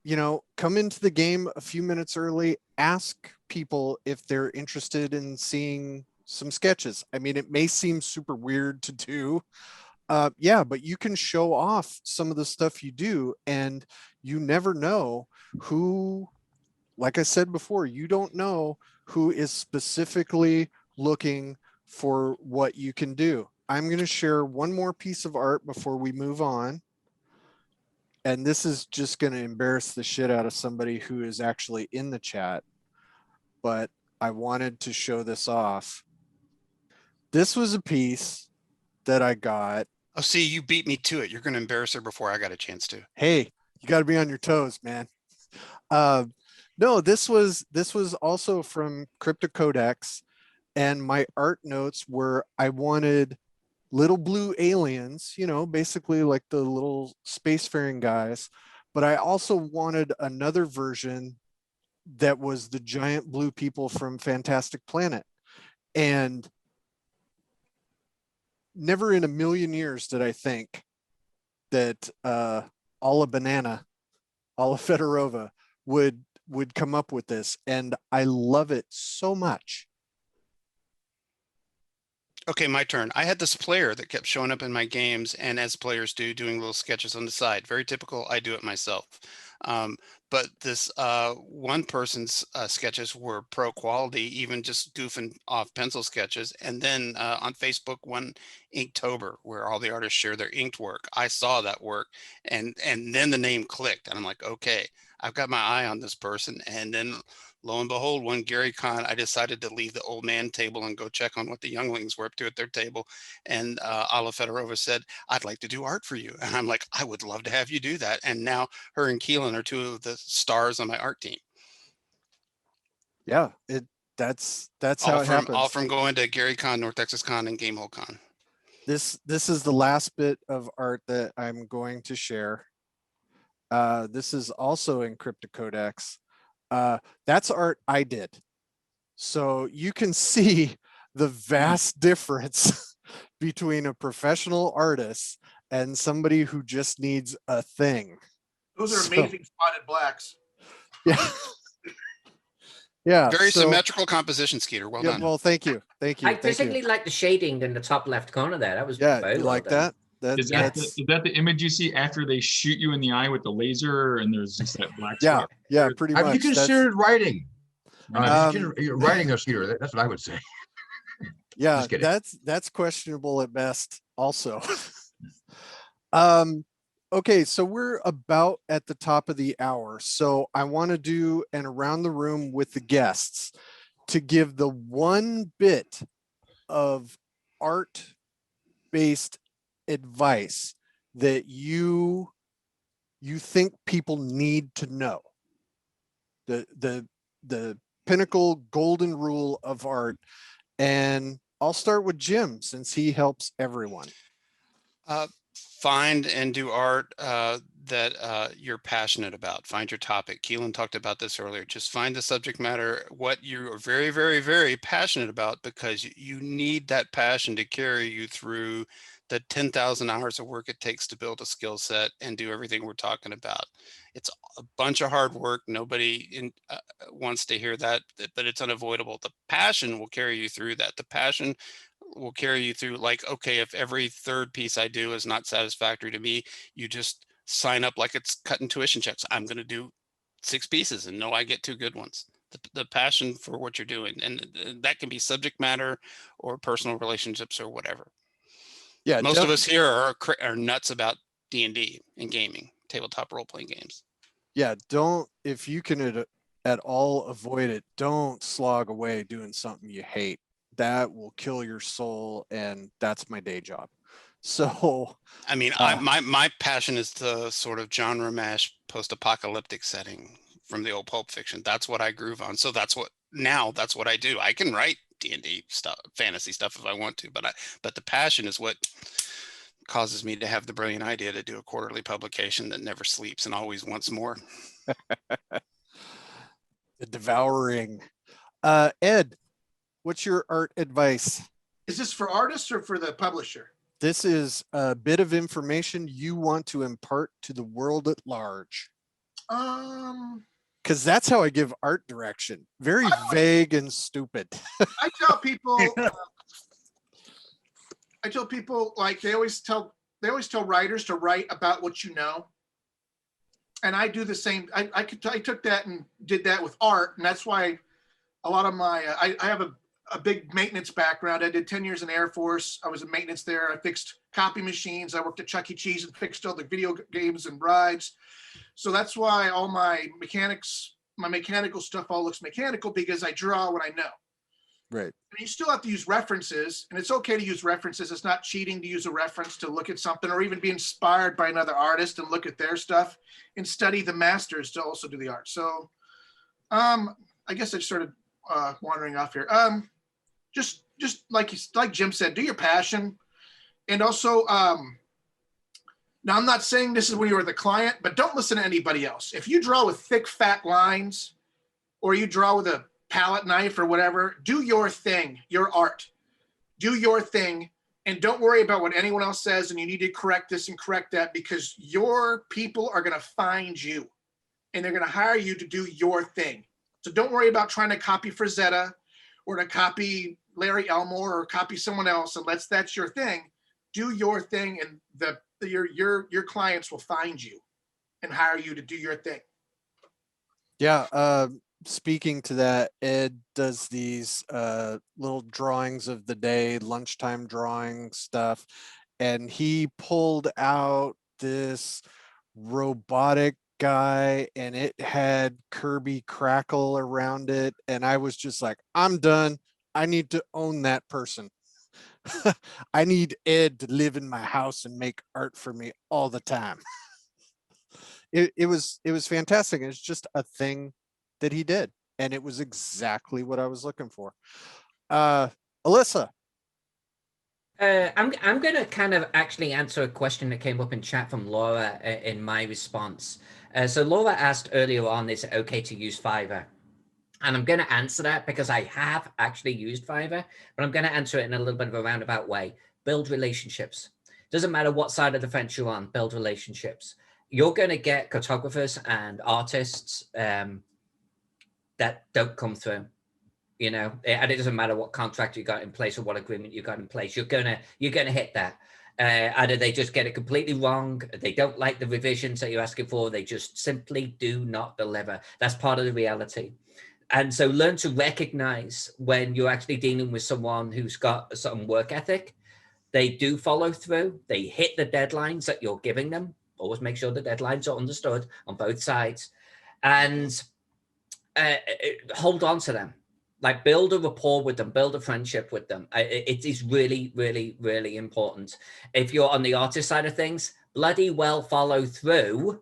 you know, come into the game a few minutes early, ask people if they're interested in seeing some sketches. I mean, it may seem super weird to do. Yeah, but you can show off some of the stuff you do, and you never know who, like I said before, you don't know who is specifically looking for what you can do. I'm going to share one more piece of art before we move on. And this is just going to embarrass the shit out of somebody who is actually in the chat, but I wanted to show this off. This was a piece that I got. Oh, see, you beat me to it. You're going to embarrass her before I got a chance to. Hey, you got to be on your toes, man. No, this was also from Cryptocodex, and my art notes were I wanted little blue aliens, you know, basically like the little spacefaring guys, but I also wanted another version that was the giant blue people from Fantastic Planet. And never in a million years did I think that Alla Banana, Alla Fedorova would come up with this, and I love it so much. Okay, my turn. I had this player that kept showing up in my games, and as players do, doing little sketches on the side. Very typical. I do it myself. But this one person's sketches were pro quality, even just goofing off pencil sketches. And then on Facebook, one Inktober, where all the artists share their inked work, I saw that work, and then the name clicked, and I'm like, okay, I've got my eye on this person. And then lo and behold, one GaryCon, I decided to leave the old man table and go check on what the younglings were up to at their table. And Alla Fedorova said, I'd like to do art for you. And I'm like, I would love to have you do that. And now her and Keelan are two of the stars on my art team. Yeah, that's how it happens. All from going to GaryCon, North Texas Con, and Gamehole Con. This is the last bit of art that I'm going to share. This is also in Cryptocodex. That's art I did. So you can see the vast difference between a professional artist and somebody who just needs a thing. Those are amazing spotted blacks. Yeah. Yeah. Very symmetrical composition, Skeeter. Well done. Well, thank you. Thank you. I particularly like the shading in the top left corner there. That was very you well like done. that? Is that the image you see after they shoot you in the eye with the laser and there's just that black spot? Yeah, pretty much. Have you considered writing? Writing a Skeeter, that's what I would say. Yeah, that's questionable at best also. Okay, so we're about at the top of the hour. So I want to do an around the room with the guests to give the one bit of art-based advice that you think people need to know. The pinnacle golden rule of art. And I'll start with Jim since he helps everyone. Find and do art that you're passionate about. Find your topic. Keelan talked about this earlier. Just find the subject matter, what you are very, very, very passionate about, because you need that passion to carry you through the 10,000 hours of work it takes to build a skill set and do everything we're talking about. It's a bunch of hard work. Nobody wants to hear that, but it's unavoidable. The passion will carry you through that. The passion will carry you through, like, okay, if every third piece I do is not satisfactory to me, you just sign up like it's cutting tuition checks. I'm going to do 6 pieces and know I get 2 good ones. The passion for what you're doing, and that can be subject matter or personal relationships or whatever. Yeah, most of us here are nuts about D&D and gaming, tabletop role-playing games. Yeah, don't, if you can at all avoid it, don't slog away doing something you hate. That will kill your soul, and that's my day job. So, I mean, my passion is the sort of genre mash post-apocalyptic setting from the old Pulp Fiction. That's what I groove on. So that's what I do. I can write D&D stuff, fantasy stuff if I want to, but the passion is what causes me to have the brilliant idea to do a quarterly publication that never sleeps and always wants more. the devouring. Ed, what's your art advice? Is this for artists or for the publisher? This is a bit of information you want to impart to the world at large. Because that's how I give art direction. Very vague and stupid. I tell people like they always tell writers to write about what you know. And I do the same. I took that and did that with art, and that's why a lot of my I have a big maintenance background. I did 10 years in the Air Force. I was in maintenance there. I fixed copy machines. I worked at Chuck E. Cheese and fixed all the video games and rides. So that's why all my mechanical stuff all looks mechanical, because I draw what I know. Right. And you still have to use references, and it's okay to use references. It's not cheating to use a reference to look at something, or even be inspired by another artist and look at their stuff and study the masters to also do the art. So I guess I started wandering off here. Just like Jim said, do your passion. And also, now I'm not saying this is when you're the client, but don't listen to anybody else. If you draw with thick, fat lines, or you draw with a palette knife or whatever, do your thing, your art. Do your thing, and don't worry about what anyone else says, and you need to correct this and correct that, because your people are going to find you, and they're going to hire you to do your thing. So don't worry about trying to copy Frazetta or to copy Larry Elmore or copy someone else, unless that's your thing. Do your thing, and your clients will find you and hire you to do your thing. Yeah. Speaking to that, Ed does these little drawings of the day, lunchtime drawing stuff, and he pulled out this robotic guy, and it had Kirby Crackle around it, and I was just like, I'm done. I need to own that person. I need Ed to live in my house and make art for me all the time. It was fantastic. It's just a thing that he did, and it was exactly what I was looking for. Elissa. I'm going to kind of actually answer a question that came up in chat from Laura in my response. So Laura asked earlier on, is it okay to use Fiverr? And I'm going to answer that because I have actually used Fiverr, but I'm going to answer it in a little bit of a roundabout way. Build relationships. Doesn't matter what side of the fence you're on, build relationships. You're going to get cartographers and artists that don't come through, you know, and it doesn't matter what contract you got in place or what agreement you got in place. You're gonna hit that. Either they just get it completely wrong, they don't like the revisions that you're asking for, they just simply do not deliver. That's part of the reality. And so learn to recognize when you're actually dealing with someone who's got some work ethic. They do follow through, they hit the deadlines that you're giving them. Always make sure the deadlines are understood on both sides, and hold on to them. Like, build a rapport with them, build a friendship with them. It is really, really, really important. If you're on the artist side of things, bloody well follow through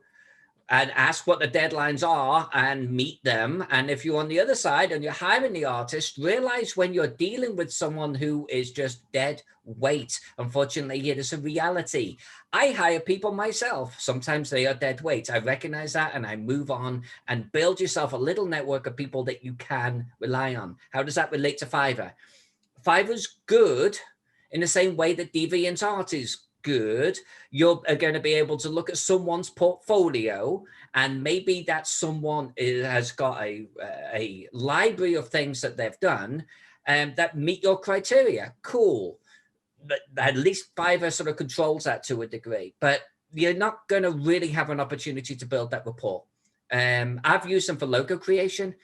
and ask what the deadlines are and meet them. And if you're on the other side and you're hiring the artist, realize when you're dealing with someone who is just dead weight. Unfortunately, it is a reality. I hire people myself. Sometimes they are dead weight. I recognize that and I move on, and build yourself a little network of people that you can rely on. How does that relate to Fiverr? Fiverr's good in the same way that DeviantArt is good. You're going to be able to look at someone's portfolio, and maybe that someone has got a library of things that they've done that meet your criteria. Cool. But at least Fiverr sort of controls that to a degree, but you're not going to really have an opportunity to build that rapport. I've used them for logo creation.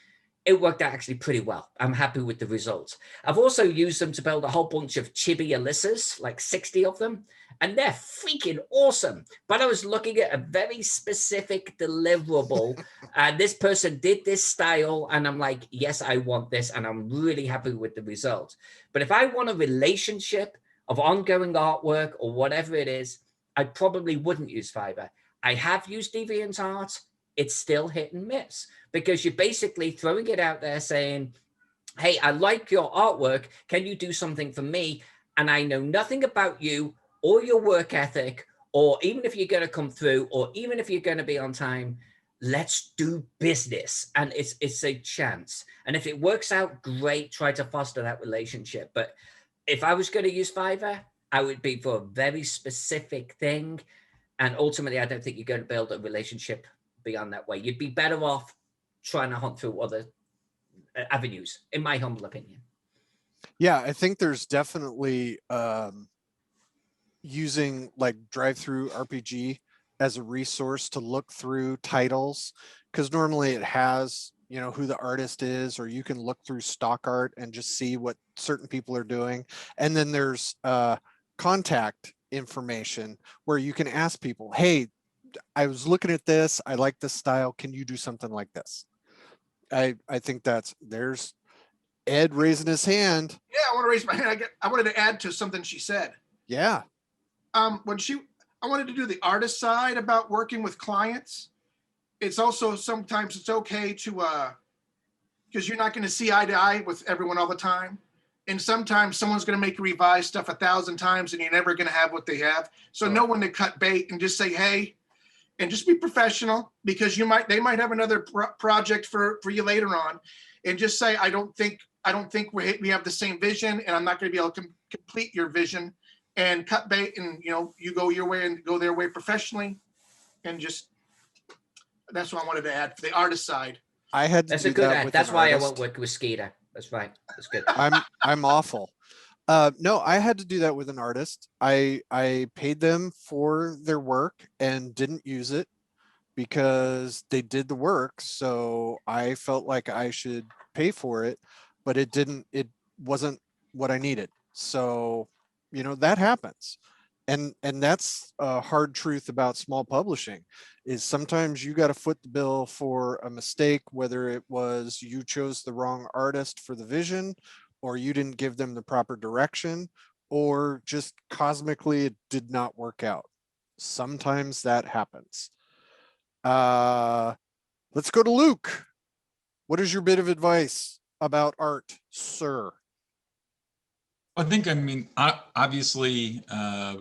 it worked out actually pretty well. I'm happy with the results. I've also used them to build a whole bunch of chibi Elissas, like 60 of them, and they're freaking awesome. But I was looking at a very specific deliverable, and this person did this style, and I'm like, yes, I want this, and I'm really happy with the results. But if I want a relationship of ongoing artwork or whatever it is, I probably wouldn't use Fiverr. I have used DeviantArt. It's still hit and miss because you're basically throwing it out there saying, hey, I like your artwork. Can you do something for me? And I know nothing about you or your work ethic, or even if you're going to come through, or even if you're going to be on time. Let's do business. And it's a chance. And if it works out, great, try to foster that relationship. But if I was going to use Fiverr, I would be for a very specific thing. And ultimately, I don't think you're going to build a relationship beyond that way. You'd be better off trying to hunt through other avenues, in my humble opinion. Yeah, I think there's definitely using like drive-through RPG as a resource to look through titles, because normally it has, you know, who the artist is, or you can look through stock art and just see what certain people are doing. And then there's contact information where you can ask people, hey, I was looking at this, I like this style, can you do something like this? I think there's Ed raising his hand. Yeah, I want to raise my hand. I wanted to add to something she said. Yeah. I wanted to do the artist side about working with clients. It's also sometimes it's okay to, because you're not going to see eye to eye with everyone all the time. And sometimes someone's going to make you revise stuff 1,000 times and you're never going to have what they have. So know when to cut bait and just say, hey, and just be professional, because they might have another project for you later on, and just say, I don't think we have the same vision, and I'm not going to be able to complete your vision, and cut bait, and you go your way and go their way professionally, and just that's what I wanted to add for the artist side. I had to That's do a good that ad. with That's an why artist. I won't work with Skeeter. That's right. That's good. I'm awful. No, I had to do that with an artist. I paid them for their work and didn't use it because they did the work. So I felt like I should pay for it, but it wasn't what I needed. So, that happens. And that's a hard truth about small publishing is sometimes you got to foot the bill for a mistake, whether it was you chose the wrong artist for the vision, or you didn't give them the proper direction, or just cosmically it did not work out. Sometimes that happens. Let's go to Luke. What is your bit of advice about art, sir? Obviously,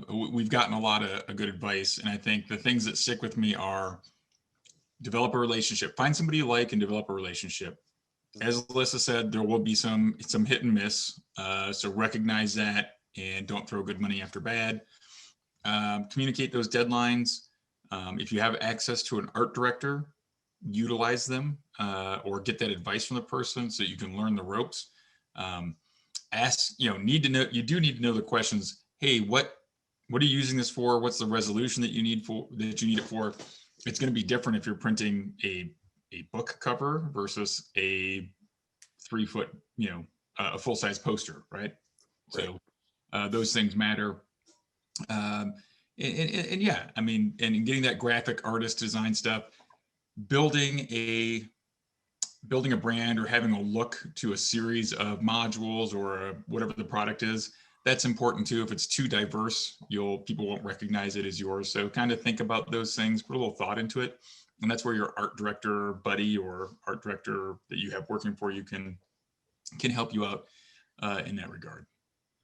we've gotten a lot of good advice, and I think the things that stick with me are develop a relationship. Find somebody you like and develop a relationship. As Elissa said, there will be some hit and miss, so recognize that and don't throw good money after bad. Communicate those deadlines. If you have access to an art director, utilize them or get that advice from the person so you can learn the ropes. You do need to know the questions. Hey, what are you using this for? What's the resolution that you need it for? It's going to be different if you're printing a book cover versus a 3-foot, a full-size poster, right? So those things matter. And getting that graphic artist design stuff, building a brand or having a look to a series of modules or whatever the product is, that's important too. If it's too diverse, people won't recognize it as yours. So kind of think about those things, put a little thought into it. And that's where your art director buddy or art director that you have working for you can help you out in that regard.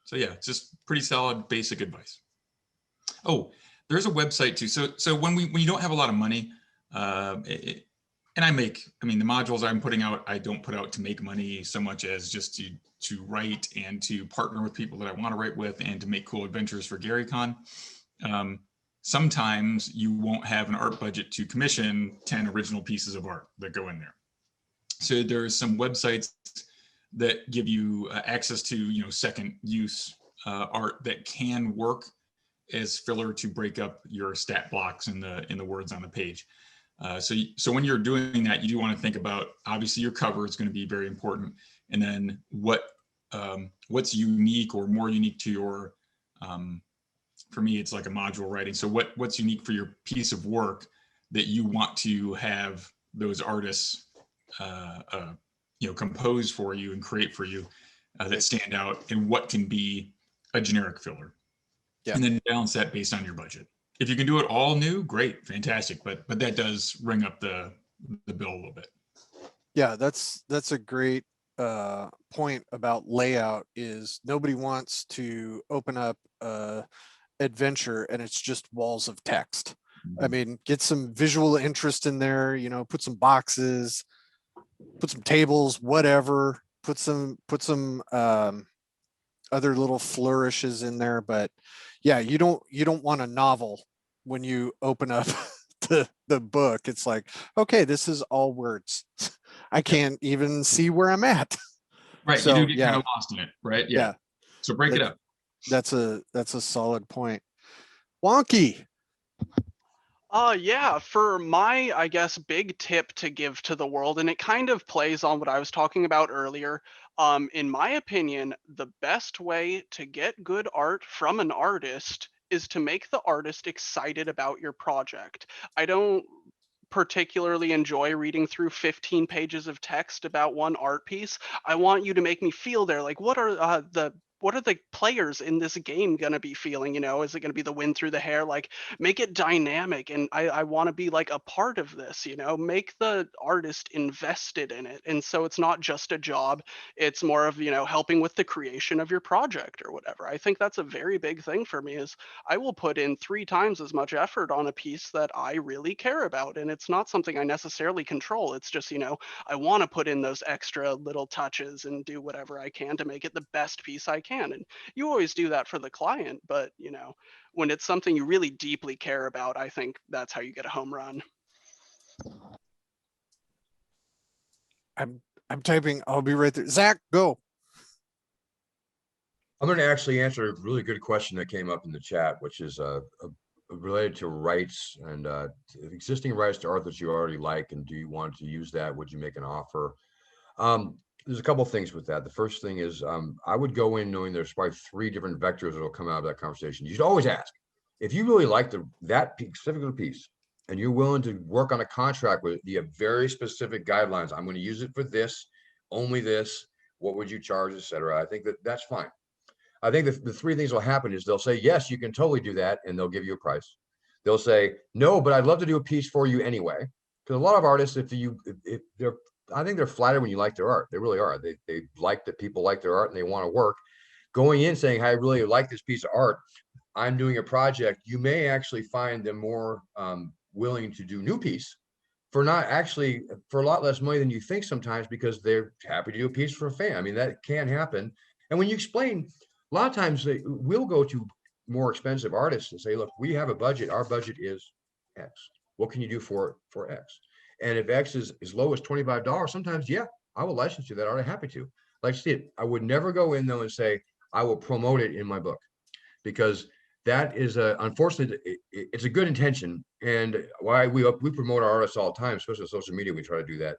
So yeah, it's just pretty solid basic advice. Oh, there's a website too. So when you don't have a lot of money, the modules I'm putting out, I don't put out to make money so much as just to write and to partner with people that I want to write with and to make cool adventures for GaryCon. Sometimes you won't have an art budget to commission 10 original pieces of art that go in there. So there's some websites that give you access to, second use art that can work as filler to break up your stat blocks in the words on the page. So when you're doing that, you do want to think about, obviously your cover is going to be very important. And then what's unique or more unique to your, for me, it's like a module writing. So what's unique for your piece of work that you want to have those artists, compose for you and create for you that stand out, and what can be a generic filler. Yeah. And then balance that based on your budget. If you can do it all new, great, fantastic. But that does ring up the bill a little bit. Yeah, that's a great point about layout. Is nobody wants to open up adventure and it's just walls of text. I mean, get some visual interest in there, put some boxes, put some tables, whatever, put some other little flourishes in there. But yeah, you don't want a novel when you open up the book. It's like, okay, this is all words. I can't even see where I'm at. Right. So, you do get kind of lost in it, right? Yeah. So break it up. That's a solid point. Wonky. Yeah, for my, I guess, big tip to give to the world, and it kind of plays on what I was talking about earlier. In my opinion, the best way to get good art from an artist is to make the artist excited about your project. I don't particularly enjoy reading through 15 pages of text about one art piece. I want you to make me feel there. Like, what are the players in this game going to be feeling? Is it going to be the wind through the hair? Like, make it dynamic. And I want to be like a part of this, make the artist invested in it. And so it's not just a job. It's more of, helping with the creation of your project or whatever. I think that's a very big thing for me. Is I will put in 3 times as much effort on a piece that I really care about. And it's not something I necessarily control. It's just, I want to put in those extra little touches and do whatever I can to make it the best piece I can. And you always do that for the client, but when it's something you really deeply care about, I think that's how you get a home run. I'm typing. I'll be right there. Zach, go. I'm going to actually answer a really good question that came up in the chat, which is related to rights and existing rights to art that you already like, and do you want to use that? Would you make an offer? There's a couple of things with that. The first thing is I would go in knowing there's probably 3 different vectors that will come out of that conversation. You should always ask if you really like that specific piece and you're willing to work on a contract with it. You have very specific guidelines. I'm going to use it for this, only this. What would you charge, etc. I think that's fine. I think the 3 things will happen is they'll say, yes, you can totally do that. And they'll give you a price. They'll say, no, but I'd love to do a piece for you anyway. Because a lot of artists, I think they're flattered when you like their art. They really are. They like that people like their art and they want to work. Going in saying, I really like this piece of art, I'm doing a project, you may actually find them more willing to do new piece for a lot less money than you think sometimes, because they're happy to do a piece for a fan. I mean, that can happen. And when you explain, a lot of times we'll go to more expensive artists and say, look, we have a budget. Our budget is X. What can you do for X? And if X is as low as $25, sometimes, yeah, I will license you that art. I'm happy to. Like Steve, I would never go in though and say, I will promote it in my book, because that is unfortunately, it's a good intention. And why we promote our artists all the time, especially on social media, we try to do that.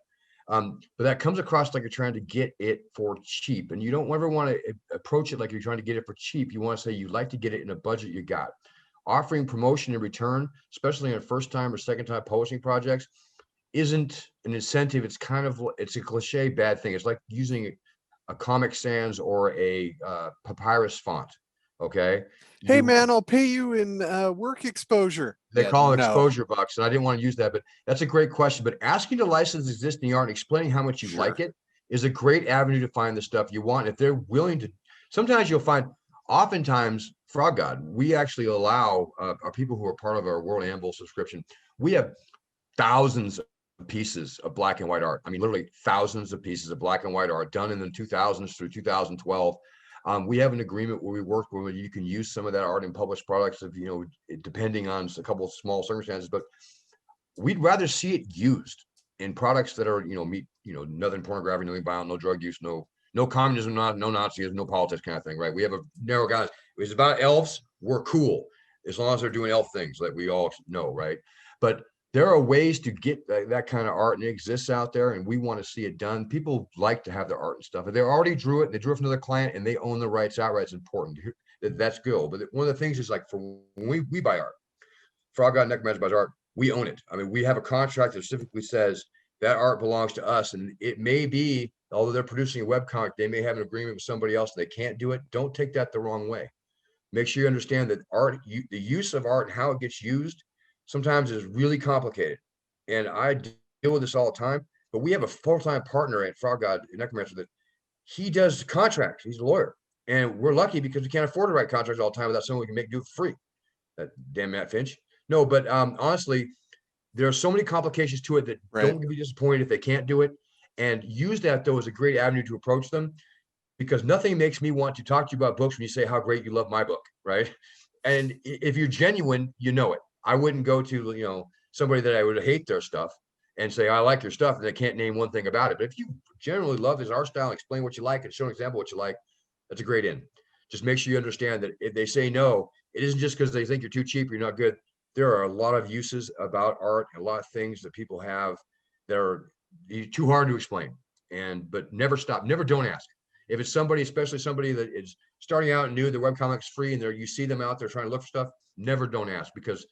But that comes across like you're trying to get it for cheap. And you don't ever want to approach it like you're trying to get it for cheap. You want to say you'd like to get it in a budget you got. Offering promotion in return, especially on first time or second time posting projects, isn't an incentive. It's a cliche bad thing. It's like using a Comic Sans or a papyrus font. Okay. Hey man, I'll pay you in work exposure. They call it exposure bucks, and I didn't want to use that, but that's a great question. But asking to license existing art and explaining how much you like it is a great avenue to find the stuff you want. If they're willing to, sometimes you'll find, oftentimes, Frog God, we actually allow our people who are part of our World Anvil subscription. We have thousands of pieces of black and white art. I mean, literally thousands of pieces of black and white art done in the 2000s through 2012. We have an agreement where we work where you can use some of that art in published products, of depending on a couple of small circumstances. But we'd rather see it used in products that are nothing pornographic, nothing violent, no drug use, no communism, no Nazism, no politics kind of thing, right? We have a narrow guidelines. If it's about elves, we're cool as long as they're doing elf things that we all know, right? But there are ways to get that kind of art, and it exists out there, and we want to see it done. People like to have their art and stuff. If they already drew it, they drew it for another client, and they own the rights outright, it's important. That's good. But one of the things is like for when we buy art, Frog God Neck Magic buys art, we own it. I mean, we have a contract that specifically says that art belongs to us, and it may be, although they're producing a webcomic, they may have an agreement with somebody else. They can't do it. Don't take that the wrong way. Make sure you understand that art, the use of art and how it gets used sometimes is really complicated. And I deal with this all the time, but we have a full-time partner at Frog God Necromancer that he does contracts. He's a lawyer. And we're lucky because we can't afford to write contracts all the time without someone we can make do it for free. That damn Matt Finch. No, but honestly, there are so many complications to it that don't be disappointed if they can't do it. And use that though as a great avenue to approach them, because nothing makes me want to talk to you about books when you say how great you love my book, right? And if you're genuine, you know it. I wouldn't go to, somebody that I would hate their stuff and say, I like your stuff, and they can't name one thing about it. But if you generally love his art style and explain what you like and show an example of what you like, that's a great in. Just make sure you understand that if they say no, it isn't just because they think you're too cheap or you're not good. There are a lot of uses about art, a lot of things that people have that are too hard to explain. But never stop, never don't ask. If it's somebody, especially somebody that is starting out and new, the webcomic's free, and you see them out there trying to look for stuff, never don't ask, because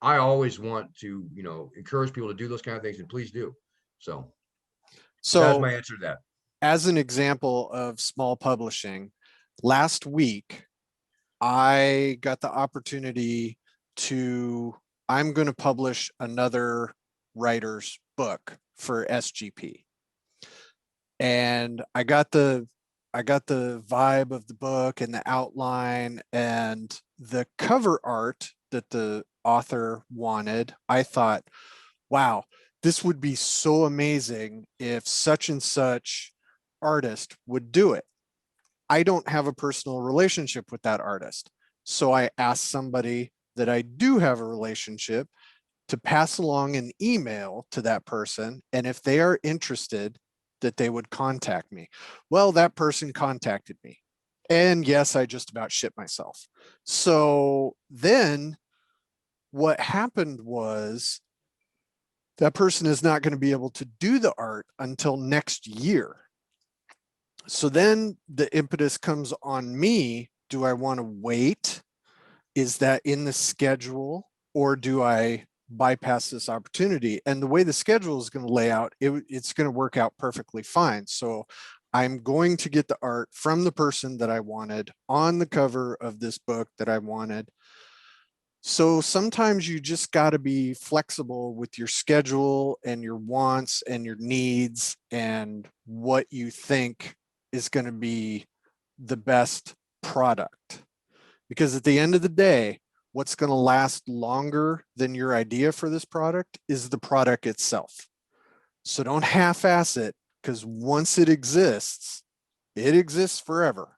I always want to, encourage people to do those kind of things, and please do. So that's my answer to that. As an example of small publishing, last week, I got the opportunity I'm going to publish another writer's book for SGP. And I got the vibe of the book and the outline and the cover art that the author wanted. I thought, wow, this would be so amazing if such and such artist would do it. I don't have a personal relationship with that artist. So I asked somebody that I do have a relationship to pass along an email to that person. And if they are interested, that they would contact me. Well, that person contacted me. And yes, I just about shit myself. So then what happened was that person is not going to be able to do the art until next year. So then the impetus comes on me. Do I want to wait? Is that in the schedule, or do I bypass this opportunity? And the way the schedule is going to lay out, it's going to work out perfectly fine. So I'm going to get the art from the person that I wanted on the cover of this book that I wanted. So sometimes you just got to be flexible with your schedule and your wants and your needs and what you think is going to be the best product. Because at the end of the day, what's going to last longer than your idea for this product is the product itself. So don't half-ass it, because once it exists forever.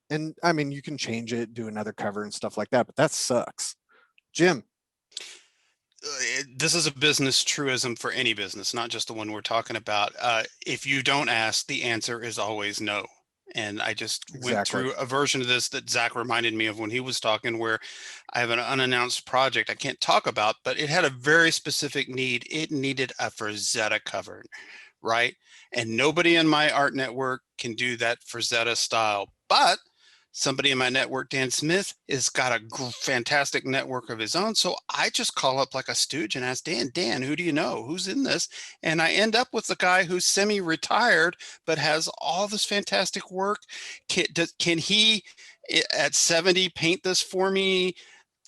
And I mean, you can change it, do another cover and stuff like that, but that sucks. Jim. This is a business truism for any business, not just the one we're talking about. If you don't ask, the answer is always no. And I just went through a version of this that Zach reminded me of when he was talking, where I have an unannounced project I can't talk about, but it had a very specific need. It needed a Frazetta cover, right? And nobody in my art network can do that Frazetta style, but somebody in my network, Dan Smith, has got a fantastic network of his own. So I just call up like a stooge and ask Dan, who do you know? Who's in this? And I end up with the guy who's semi-retired, but has all this fantastic work. Can he, at 70, paint this for me?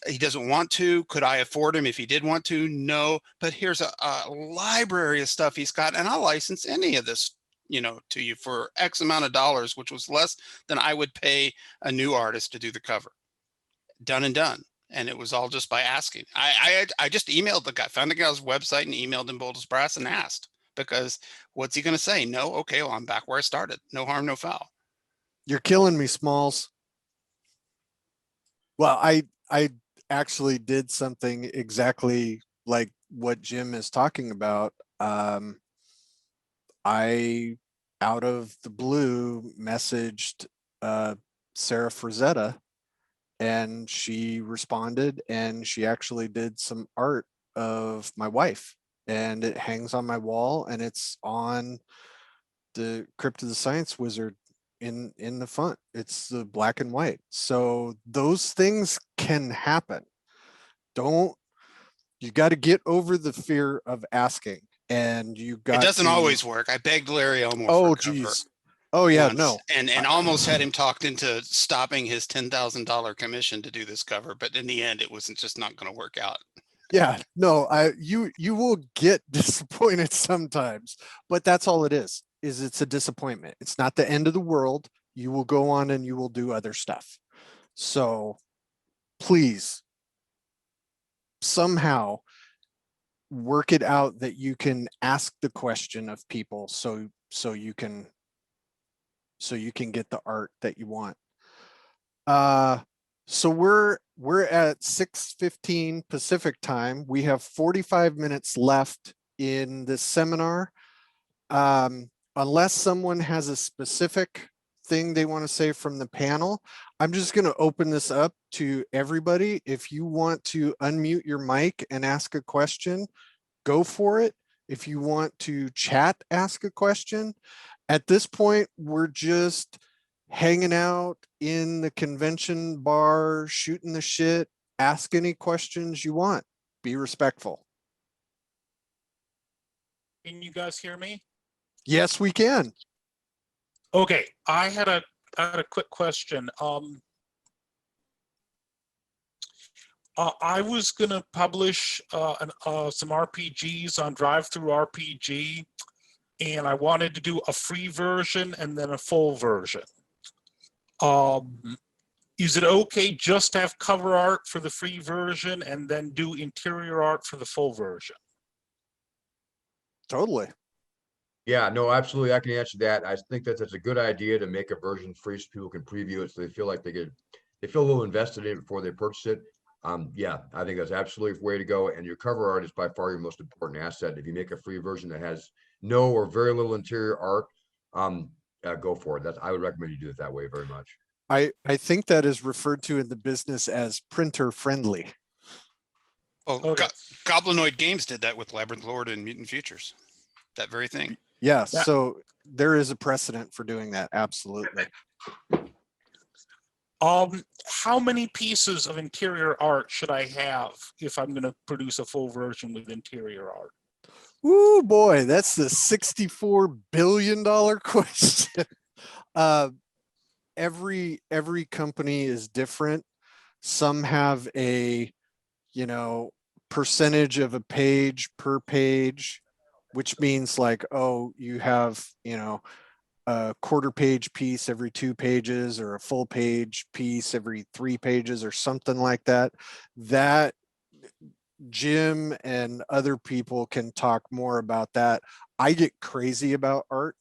He doesn't want to. Could I afford him if he did want to? No. But here's a library of stuff he's got, and I'll license any of this to you for X amount of dollars, which was less than I would pay a new artist to do the cover. Done and done. And it was all just by asking. I just emailed the guy, found the guy's website and emailed him bold as brass and asked, because what's he going to say? No. Okay. Well, I'm back where I started. No harm, no foul. You're killing me, Smalls. Well, I actually did something exactly like what Jim is talking about. I, out of the blue, messaged Sarah Frazetta, and she responded, and she actually did some art of my wife, and it hangs on my wall, and it's on the Crypt of the Science Wizard in the front. It's the black and white. So those things can happen. You got to get over the fear of asking, and you got It doesn't to, always work. I begged Larry Elmore oh for a cover geez. Oh yeah, once, no. and almost had him talked into stopping his $10,000 commission to do this cover, but in the end, it wasn't just not going to work out. Yeah, no, you will get disappointed sometimes, but that's all it is it's a disappointment. It's not the end of the world. You will go on and you will do other stuff. So please somehow work it out that you can ask the question of people so you can get the art that you want. So we're at 6:15 Pacific time. We have 45 minutes left in this seminar. Unless someone has a specific thing they want to say from the panel, I'm just going to open this up to everybody. If you want to unmute your mic and ask a question, go for it. If you want to chat, ask a question. At this point, we're just hanging out in the convention bar, shooting the shit, ask any questions you want. Be respectful. Can you guys hear me? Yes, we can. Okay, I had a quick question. I was gonna publish some RPGs on Drive-Thru-RPG, and I wanted to do a free version and then a full version. Is it okay just to have cover art for the free version and then do interior art for the full version? Totally. Yeah, no, absolutely. I can answer that. I think that that's a good idea to make a version free so people can preview it, so they feel like they feel a little invested in it before they purchase it. Yeah, I think that's absolutely the way to go. And your cover art is by far your most important asset. If you make a free version that has no or very little interior art, go for it. I would recommend you do it that way very much. I think that is referred to in the business as printer friendly. Well, Okay. Goblinoid Games did that with Labyrinth Lord and Mutant Futures. That very thing. Yeah, Yeah. so there is a precedent for doing that. Absolutely. How many pieces of interior art should I have if I'm going to produce a full version with interior art? Ooh, boy, that's the $64 billion question. Every company is different. Some have a, percentage of a page per page, which means like, oh, you have, a quarter page piece every 2 pages, or a full page piece every 3 pages, or something like that. That Jim and other people can talk more about that. I get crazy about art.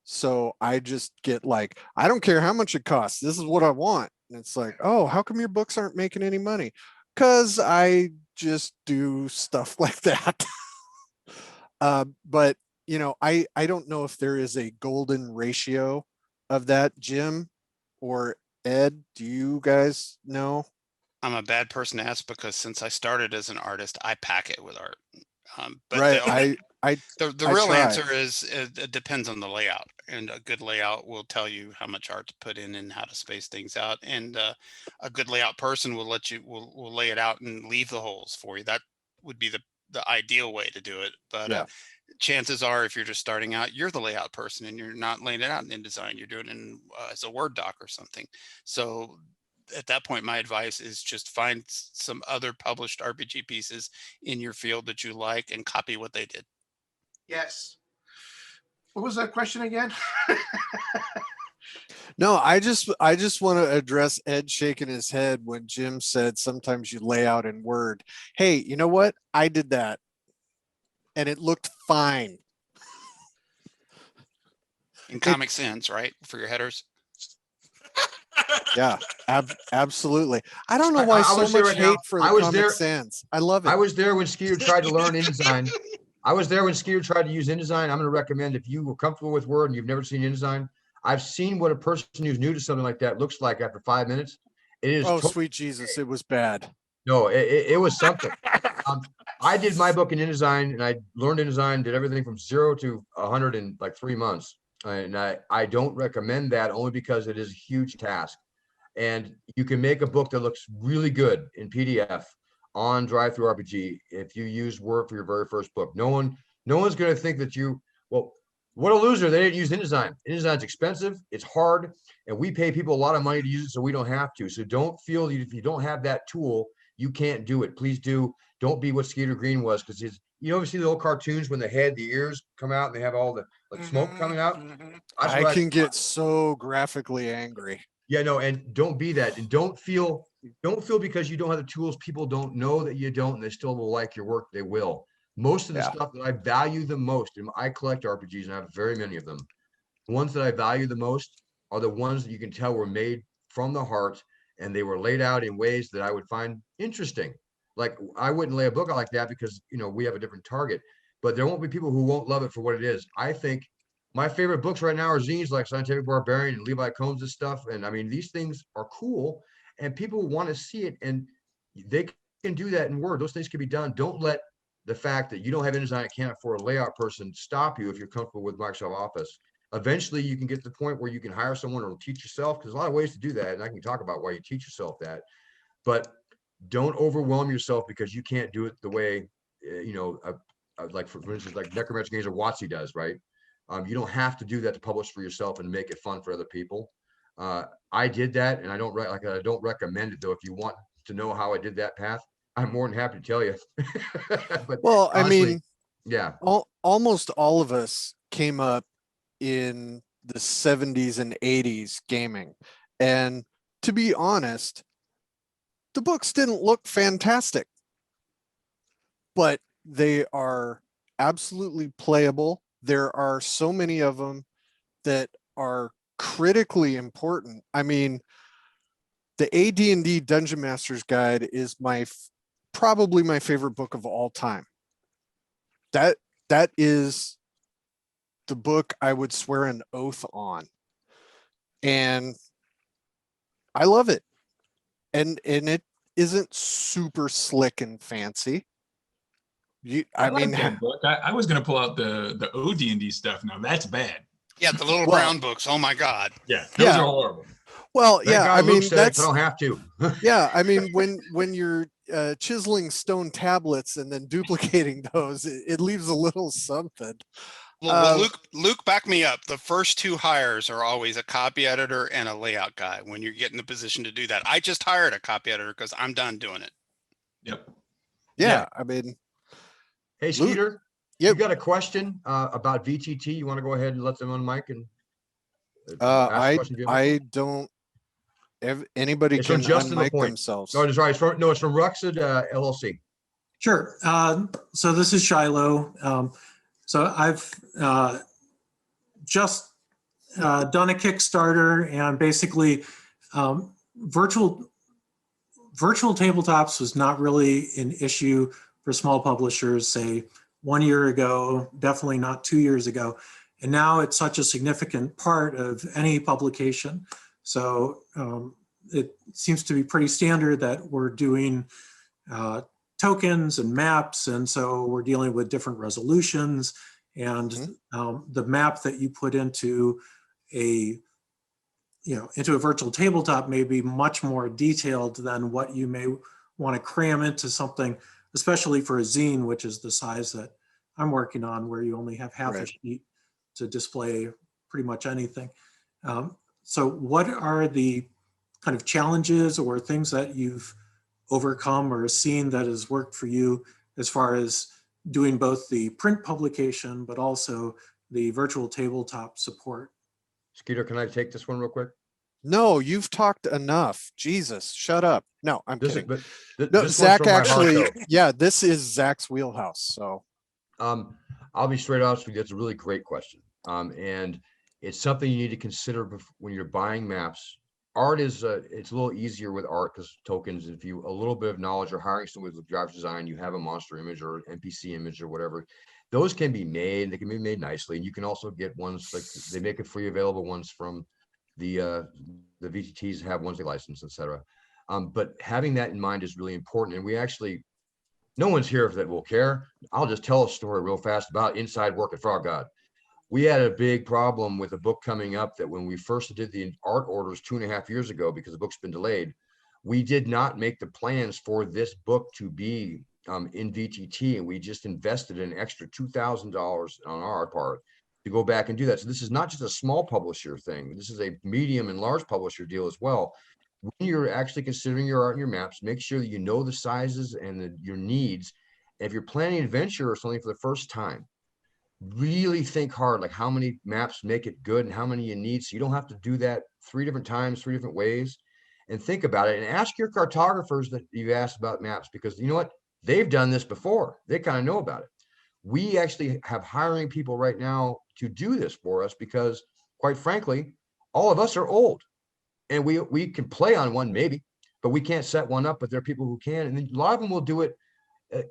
So I just get like, I don't care how much it costs. This is what I want. And it's like, oh, how come your books aren't making any money? Because I just do stuff like that. But I don't know if there is a golden ratio of that. Jim or Ed, do you guys know? I'm a bad person to ask because since I started as an artist, I pack it with art. But Right. the real answer is it depends on the layout, and a good layout will tell you how much art to put in and how to space things out. And a good layout person will will lay it out and leave the holes for you. That would be the ideal way to do it. But Yeah. Chances are, if you're just starting out, you're the layout person and you're not laying it out in InDesign. You're doing it as a Word doc or something. So at that point, my advice is just find some other published RPG pieces in your field that you like and copy what they did. Yes. What was that question again? No, I just want to address Ed shaking his head when Jim said sometimes you lay out in Word. Hey, you know what? I did that and it looked fine. In Comic Sans, right? For your headers. Yeah, absolutely. I don't know why I so would say much right now, hate for the I was Comic there- Sans. I love it. I was there when Skeeter tried to learn InDesign. I was there when Skeeter tried to use InDesign. I'm going to recommend, if you were comfortable with Word and you've never seen InDesign, I've seen what a person who's new to something like that looks like after 5 minutes. It is Oh, sweet Jesus, it was bad. no, it was something. I did my book in InDesign, and I learned InDesign, did everything from 0 to 100 in like 3 months. And I don't recommend that, only because it is a huge task. And you can make a book that looks really good in PDF on Drive-Thru-RPG if you use Word for your very first book. No one's going to think that well, what a loser, they didn't use InDesign. InDesign's expensive, it's hard, and we pay people a lot of money to use it, so we don't have to. So don't feel if you don't have that tool, you can't do it. Please do. Don't be what Skeeter Green was, because you ever see the old cartoons when the ears come out and they have all the like smoke coming out? I can get so graphically angry. Yeah, no, and don't be that, and don't feel because you don't have the tools, people don't know that you don't, and they still will like your work. They will. Most of the stuff that I value the most, and I collect RPGs, and I have very many of them. The ones that I value the most are the ones that you can tell were made from the heart, and they were laid out in ways that I would find interesting. Like, I wouldn't lay a book out like that because, we have a different target, but there won't be people who won't love it for what it is. I think my favorite books right now are zines like Scientific Barbarian and Levi Combs' stuff. And I mean, these things are cool and people want to see it, and they can do that in Word. Those things can be done. Don't let the fact that you don't have InDesign and can't afford a layout person stop you if you're comfortable with Microsoft Office. Eventually, you can get to the point where you can hire someone or teach yourself, because there's a lot of ways to do that. And I can talk about why you teach yourself that. But don't overwhelm yourself because you can't do it the way, like for instance, like Necromancer Games or WotC does, right? You don't have to do that to publish for yourself and make it fun for other people. I did that, and I don't recommend it though. If you want to know how I did that path, I'm more than happy to tell you. But well, honestly, I mean, yeah, almost all of us came up in the 70s and 80s gaming, and to be honest, the books didn't look fantastic, but they are absolutely playable. There are so many of them that are critically important. I mean, the AD&D Dungeon Master's Guide is probably my favorite book of all time. That is the book I would swear an oath on, and I love it. And it isn't super slick and fancy. I mean, like that book. I was going to pull out the OD&D stuff. Now that's bad. Yeah, the little brown books. Oh my God. Yeah, those are horrible. Well, yeah, I mean, that's, I don't have to. Yeah, I mean, when you're chiseling stone tablets and then duplicating those, it leaves a little something. Well, Luke, back me up. The first 2 hires are always a copy editor and a layout guy when you're getting the position to do that. I just hired a copy editor because I'm done doing it. Yep. Yeah, I mean. Hey, Skeeter, you got a question about VTT? You want to go ahead and let them on mic and ask I don't. Anybody can unmic themselves. No, it's right. It's from Ruxid LLC. Sure. So this is Shiloh. So I've just done a Kickstarter, and basically virtual tabletops was not really an issue for small publishers, say 1 year ago, definitely not 2 years ago. And now it's such a significant part of any publication. So it seems to be pretty standard that we're doing tokens and maps. And so we're dealing with different resolutions, and the map that you put into a virtual tabletop may be much more detailed than what you may want to cram into something, especially for a zine, which is the size that I'm working on, where you only have half a sheet to display pretty much anything. So what are the kind of challenges or things that you've overcome or seen that has worked for you as far as doing both the print publication, but also the virtual tabletop support? Skeeter, can I take this one real quick? No, you've talked enough. Jesus, shut up. No, I'm kidding. No, Zach actually, yeah, this is Zach's wheelhouse. So I'll be straight off with you. That's a really great question. And it's something you need to consider when you're buying maps. Art is it's a little easier with art because tokens, if you a little bit of knowledge or hiring someone with graphic design, you have a monster image or NPC image or whatever, those can be made. They can be made nicely, and you can also get ones like they make it free available ones from the VTTs have ones they license, etc. But having that in mind is really important. And we actually No one's here that will care. I'll just tell a story real fast about inside work at Frog God. We had a big problem with a book coming up that when we first did the art orders 2.5 years ago, because the book's been delayed, we did not make the plans for this book to be in VTT, and we just invested an extra $2,000 on our part to go back and do that. So this is not just a small publisher thing. This is a medium and large publisher deal as well. When you're actually considering your art and your maps, make sure that you know the sizes and your needs. And if you're planning an adventure or something for the first time, really think hard, like how many maps make it good and how many you need. So you don't have to do that 3 different times, 3 different ways. And think about it and ask your cartographers that you asked about maps, because you know what? They've done this before. They kind of know about it. We actually have hiring people right now to do this for us because, quite frankly, all of us are old. And we can play on one maybe, but we can't set one up, but there are people who can. And a lot of them will do it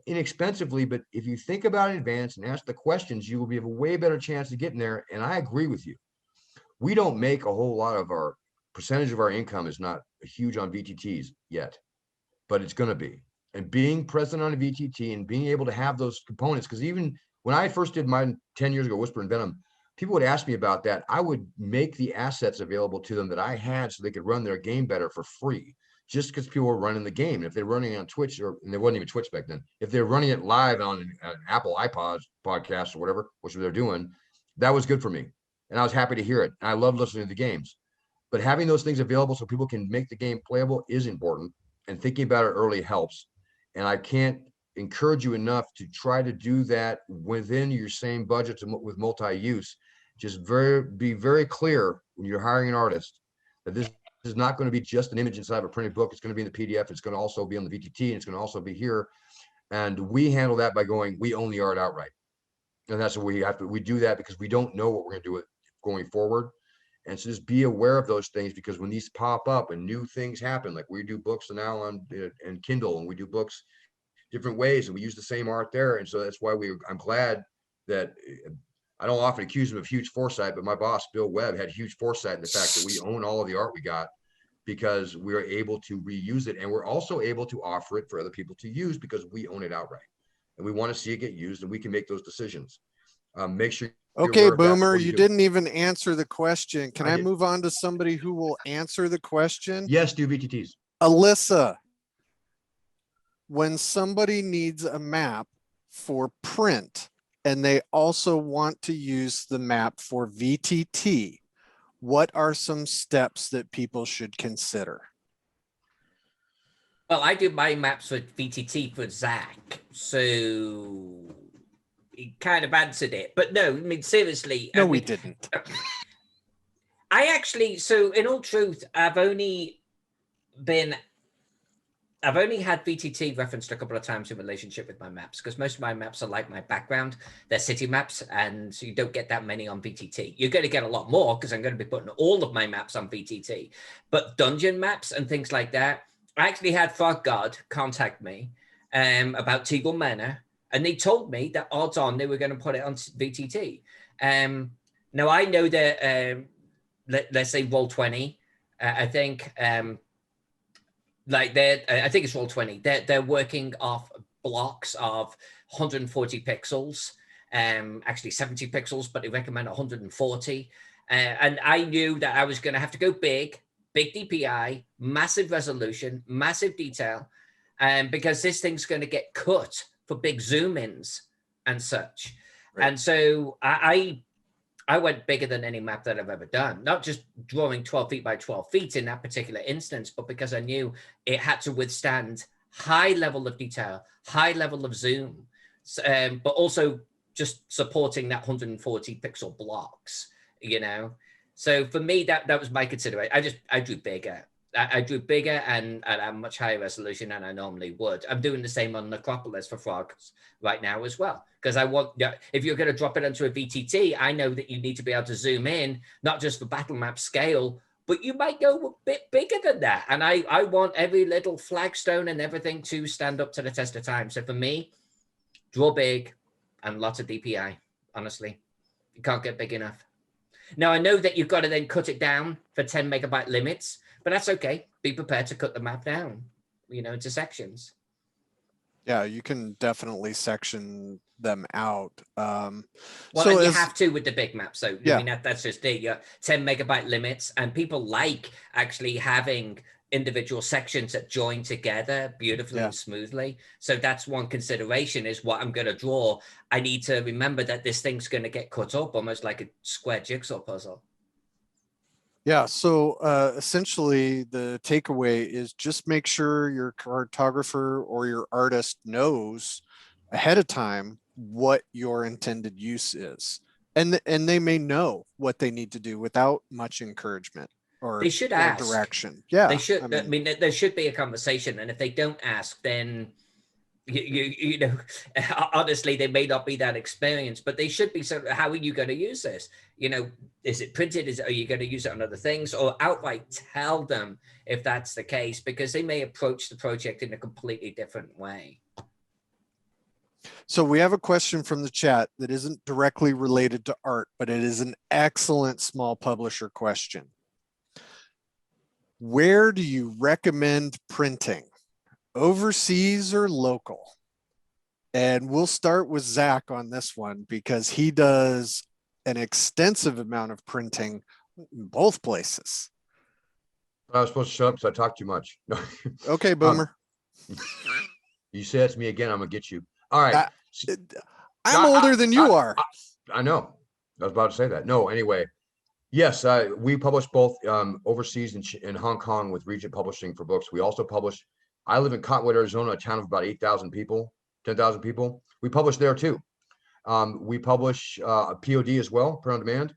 inexpensively. But if you think about it in advance and ask the questions, you will have a way better chance of getting there. And I agree with you. We don't make a whole lot of our percentage of our income is not huge on VTTs yet, but it's going to be. And being present on a VTT and being able to have those components, because even when I first did mine 10 years ago, Whisper and Venom, people would ask me about that. I would make the assets available to them that I had so they could run their game better for free, just because people were running the game. And if they're running it on Twitch, and there wasn't even Twitch back then, if they're running it live on an Apple iPod podcast or whatever, which they're doing, that was good for me. And I was happy to hear it. And I love listening to the games. But having those things available so people can make the game playable is important. And thinking about it early helps. And I can't encourage you enough to try to do that within your same budget with multi-use. Just be very clear when you're hiring an artist that this is not going to be just an image inside of a printed book. It's going to be in the PDF. It's going to also be on the VTT, and it's going to also be here. And we handle that by going, we own the art outright. And that's what we do that because we don't know what we're going to do with going forward. And so just be aware of those things, because when these pop up and new things happen, like we do books now on and Kindle, and we do books different ways, and we use the same art there. And so that's why I'm glad that I don't often accuse him of huge foresight, but my boss, Bill Webb, had huge foresight in the fact that we own all of the art we got, because we are able to reuse it. And we're also able to offer it for other people to use because we own it outright. And we want to see it get used, and we can make those decisions. Make sure. Okay, Boomer, you didn't even answer the question. Can I move on to somebody who will answer the question? Yes, do VTTs. Elissa, when somebody needs a map for print and they also want to use the map for VTT, what are some steps that people should consider? Well, I do my maps with VTT for Zach, so he kind of answered it. But no, I mean, seriously. No, we didn't. So in all truth, I've only had VTT referenced a couple of times in relationship with my maps, because most of my maps are like my background. They're city maps, and so you don't get that many on VTT. You're going to get a lot more because I'm going to be putting all of my maps on VTT. But dungeon maps and things like that, I actually had Frog God contact me about Teagle Manor, and they told me that odds on they were going to put it on VTT. Now I know that, let's say Roll20, I think, I think it's Roll20. They're working off blocks of 140 pixels, actually 70 pixels, but they recommend 140. And I knew that I was going to have to go big DPI, massive resolution, massive detail, because this thing's going to get cut for big zoom ins and such. Right. And so I went bigger than any map that I've ever done, not just drawing 12 feet by 12 feet in that particular instance, but because I knew it had to withstand high level of detail, high level of zoom, but also just supporting that 140 pixel blocks, you know? So for me, that was my consideration. I drew bigger. I drew bigger and at a much higher resolution than I normally would. I'm doing the same on Necropolis for Frogs right now as well, because I want, if you're going to drop it onto a VTT, I know that you need to be able to zoom in, not just for battle map scale, but you might go a bit bigger than that. And I want every little flagstone and everything to stand up to the test of time. So for me, draw big and lots of DPI, honestly. You can't get big enough. Now, I know that you've got to then cut it down for 10 megabyte limits, but that's okay. Be prepared to cut the map down, you know, into sections. Yeah, you can definitely section them out. Well, So and you as have to with the big map. So I Yeah. mean that's just it. Your 10 megabyte limits, and people like actually having individual sections that join together beautifully Yeah. and smoothly. So that's one consideration is what I'm going to draw. I need to remember that this thing's going to get cut up almost like a square jigsaw puzzle. Yeah, so essentially the takeaway is just make sure your cartographer or your artist knows ahead of time what your intended use is. And they may know what they need to do without much encouragement They should or ask. direction. Yeah. They should. I mean, there should be a conversation, and if they don't ask, then you know, honestly, they may not be that experienced, but they should be. So, how are you going to use this? You know, is it printed? Are you going to use it on other things, or outright tell them if that's the case, because they may approach the project in a completely different way. So we have a question from the chat that isn't directly related to art, but it is an excellent small publisher question. Where do you recommend printing? Overseas or local? And we'll start with Zach on this one because he does an extensive amount of printing in both places. I was supposed to shut up because I talk too much. Okay, Boomer. You say that to me again, I'm gonna get you. All right. I'm older than you are. I know. I was about to say that. No, anyway. Yes, we publish both overseas in Hong Kong with Regent Publishing for books. We also publish, I live in Cottonwood, Arizona, a town of about 8,000 people, 10,000 people. We publish there too. We publish POD as well, print on demand.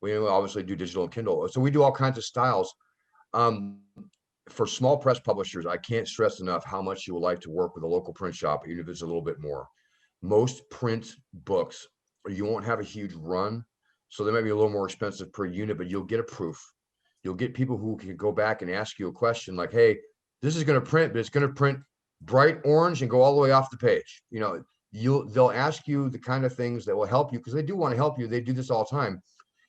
We obviously do digital and Kindle. So we do all kinds of styles. For small press publishers, I can't stress enough how much you would like to work with a local print shop, even if it's a little bit more. Most print books, you won't have a huge run. So they might be a little more expensive per unit, but you'll get a proof. You'll get people who can go back and ask you a question like, hey, this is going to print, but it's going to print bright orange and go all the way off the page. You know, they'll ask you the kind of things that will help you because they do want to help you. They do this all the time.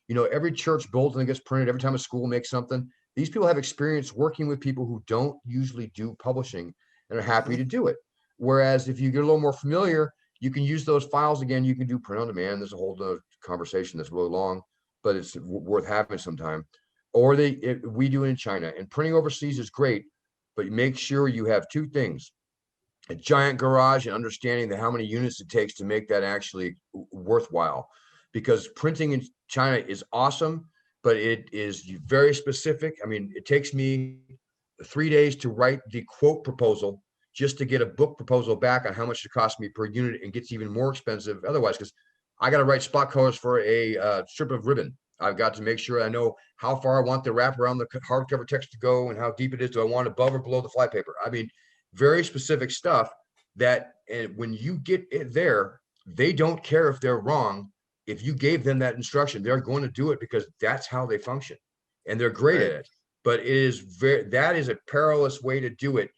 You know, every church bulletin gets printed every time a school makes something. These people have experience working with people who don't usually do publishing and are happy to do it. Whereas if you get a little more familiar, you can use those files again. You can do print on demand. There's a whole other conversation that's really long, but it's worth having sometime. Or we do it in China, and printing overseas is great, but make sure you have two things: a giant garage and understanding how many units it takes to make that actually worthwhile. Because printing in China is awesome, but it is very specific. I mean, it takes me 3 days to write the quote proposal just to get a book proposal back on how much it costs me per unit, and gets even more expensive otherwise because I got to write spot colors for a strip of ribbon. I've got to make sure I know how far I want the wrap around the hardcover text to go and how deep it is. Do I want it above or below the flypaper? I mean, very specific stuff that, and when you get it there, they don't care if they're wrong. If you gave them that instruction, they're going to do it because that's how they function, and they're great at it. But that is a perilous way to do it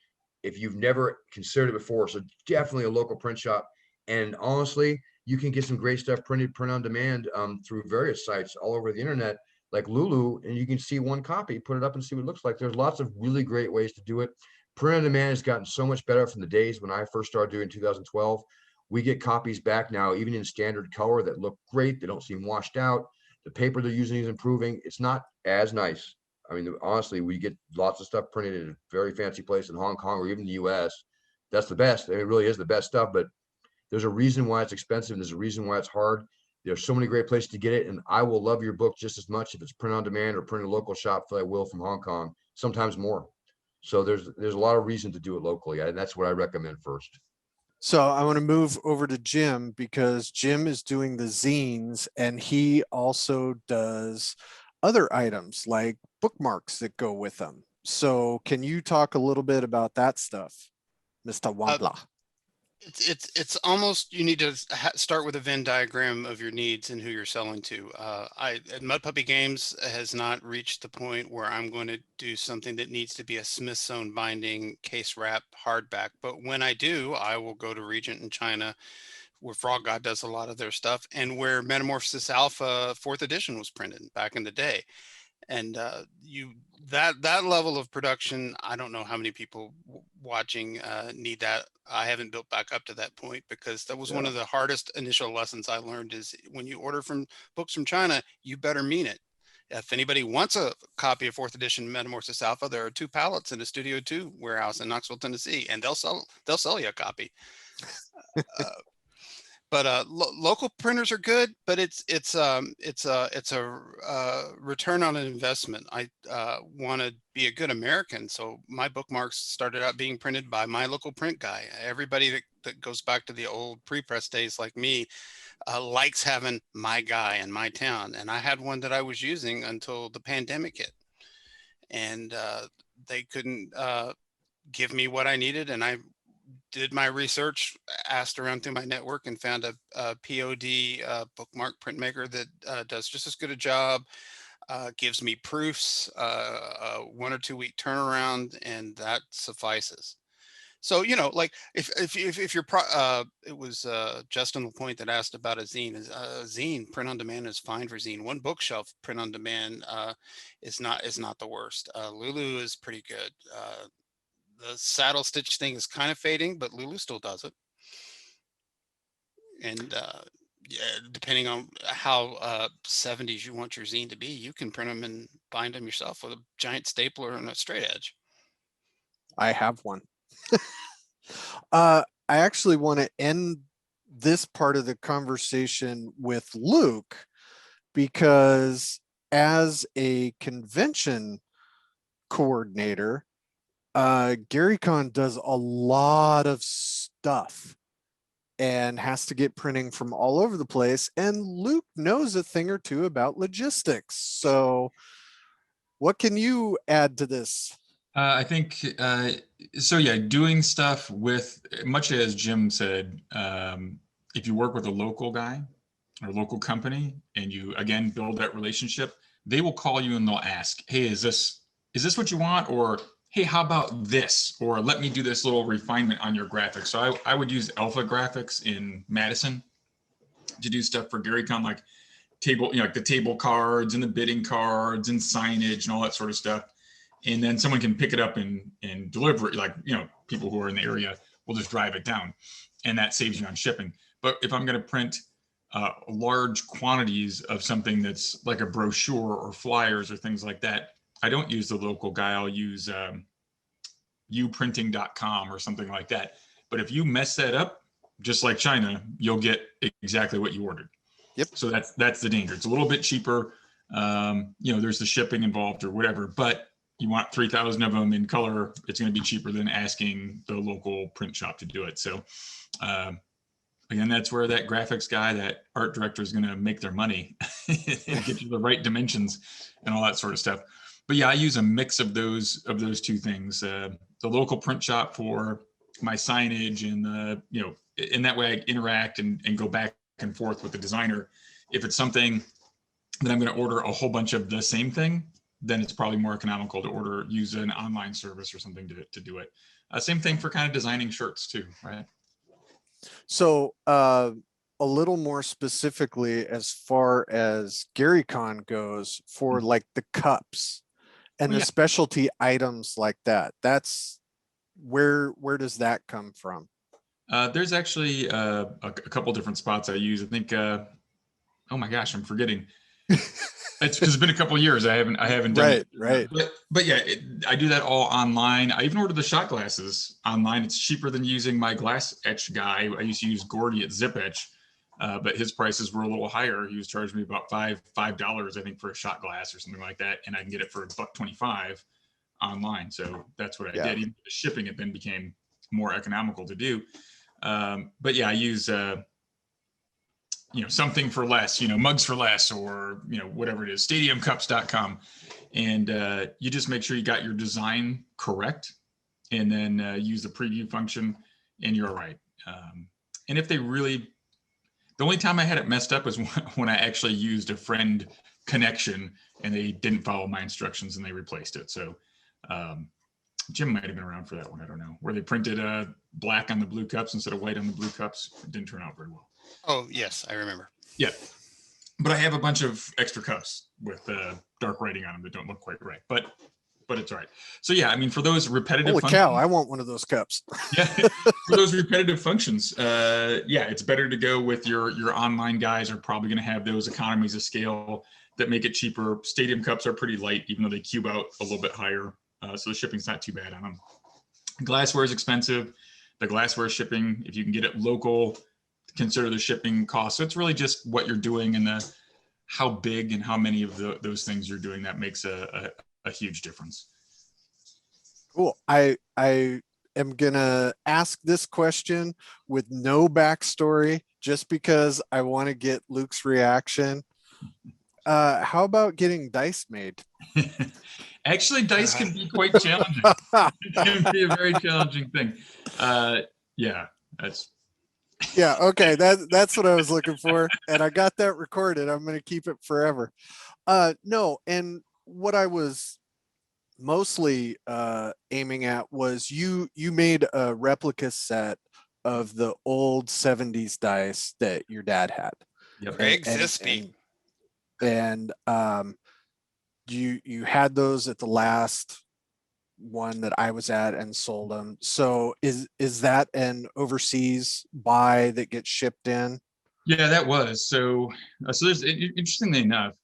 if you've never considered it before. So definitely a local print shop. And honestly, you can get some great stuff print on demand through various sites all over the internet, like Lulu, and you can see one copy, put it up and see what it looks like. There's lots of really great ways to do it. Print on demand has gotten so much better from the days when I first started doing 2012. We get copies back now, even in standard color, that look great. They don't seem washed out. The paper they're using is improving. It's not as nice. I mean, honestly, we get lots of stuff printed in a very fancy place in Hong Kong or even the US. That's the best. It really is the best stuff, but there's a reason why it's expensive. There's a reason why it's hard. There's so many great places to get it. And I will love your book just as much if it's print on demand or print in a local shop that I will from Hong Kong, sometimes more. So there's a lot of reason to do it locally. And that's what I recommend first. So I want to move over to Jim because Jim is doing the zines and he also does other items like bookmarks that go with them. So can you talk a little bit about that stuff, Mr. Wampler? It's almost, you need to start with a Venn diagram of your needs and who you're selling to. Mud Puppy Games has not reached the point where I'm going to do something that needs to be a Smithsonian binding case wrap hardback. But when I do, I will go to Regent in China, where Frog God does a lot of their stuff, and where Metamorphosis Alpha 4th edition was printed back in the day. And that level of production, I don't know how many people watching need that. I haven't built back up to that point, because that was one of the hardest initial lessons I learned, is when you order from books from China, you better mean it. If anybody wants a copy of 4th edition Metamorphosis Alpha, there are 2 pallets in a Studio 2 warehouse in Knoxville, Tennessee, and they'll sell you a copy. But local printers are good, but it's a return on an investment. I want to be a good American, so my bookmarks started out being printed by my local print guy. Everybody that goes back to the old pre-press days like me likes having my guy in my town, and I had one that I was using until the pandemic hit, and they couldn't give me what I needed, and I did my research, asked around through my network, and found a POD bookmark printmaker that does just as good a job, gives me proofs, a 1 or 2 week turnaround, and that suffices. So, like if you're it was Justin LaPointe that asked about a zine. Zine print on demand is fine for zine. One bookshelf print on demand is not the worst. Lulu is pretty good. The saddle stitch thing is kind of fading, but Lulu still does it. And yeah, depending on how 70s you want your zine to be, you can print them and bind them yourself with a giant stapler and a straight edge. I have one. I actually want to end this part of the conversation with Luke, because as a convention coordinator, GaryCon does a lot of stuff and has to get printing from all over the place. And Luke knows a thing or two about logistics. So what can you add to this? I think, so yeah, doing stuff with, much as Jim said, if you work with a local guy or local company and you, again, build that relationship, they will call you and they'll ask, hey, is this what you want? Or, hey, how about this? Or let me do this little refinement on your graphics. So I would use Alpha Graphics in Madison to do stuff for GaryCon, like like the table cards and the bidding cards and signage and all that sort of stuff. And then someone can pick it up and deliver it. Like, people who are in the area will just drive it down, and that saves you on shipping. But if I'm going to print large quantities of something that's like a brochure or flyers or things like that, I don't use the local guy. I'll use uprinting.com or something like that. But if you mess that up, just like China, you'll get exactly what you ordered. Yep. So that's the danger. It's a little bit cheaper. There's the shipping involved or whatever, but you want 3,000 of them in color, it's going to be cheaper than asking the local print shop to do it. So again, that's where that graphics guy, that art director is going to make their money and get you the right dimensions and all that sort of stuff. But yeah, I use a mix of those 2 things. The local print shop for my signage and in that way I interact and go back and forth with the designer. If it's something that I'm going to order a whole bunch of the same thing, then it's probably more economical to use an online service or something to do it. Same thing for kind of designing shirts too, right? So a little more specifically, as far as GaryCon goes, for like the cups and the specialty items like that, that's where does that come from? There's actually a couple different spots I use. I think, oh my gosh, I'm forgetting. It's because it's been a couple of years. I haven't done it. Right. But yeah, I do that all online. I even ordered the shot glasses online. It's cheaper than using my glass etch guy. I used to use Gordy at Zip Etch, but his prices were a little higher. He was charging me about $5, I think, for a shot glass or something like that, and I can get it for $1.25 online. So that's what I did. Even the shipping, it then became more economical to do. But yeah, I use something for less, mugs for less, or, whatever it is, stadiumcups.com. And you just make sure you got your design correct, and then use the preview function, and you're all right. And if the only time I had it messed up was when I actually used a friend connection and they didn't follow my instructions and they replaced it. So Jim might have been around for that one. I don't know, where they printed black on the blue cups instead of white on the blue cups. It didn't turn out very well. Oh, yes, I remember. Yeah. but I have a bunch of extra cups with dark writing on them that don't look quite right, but it's all right. So yeah, I mean, for those repetitive Holy functions, cow, I want one of those cups. yeah, for those repetitive functions, yeah, it's better to go with your online guys are probably going to have those economies of scale that make it cheaper. Stadium cups are pretty light, even though they cube out a little bit higher, so the shipping's not too bad on them. Glassware is expensive. The glassware shipping, if you can get it local, consider the shipping cost. So it's really just what you're doing and the how big and how many of those things you're doing that makes a huge difference. Cool. I am gonna ask this question with no backstory, just because I want to get Luke's reaction. How about getting dice made? Actually, dice can be quite challenging. It can be a very challenging thing. Yeah, that's. Yeah, okay, that's what I was looking for, and I got that recorded. I'm gonna keep it forever. No, and what I was mostly aiming at was you made a replica set of the old 70s dice that your dad had. Yep. Craig Zispy. And you had those at the last one that I was at and sold them. So is that an overseas buy that gets shipped in? Yeah, that was. So there's, interestingly enough,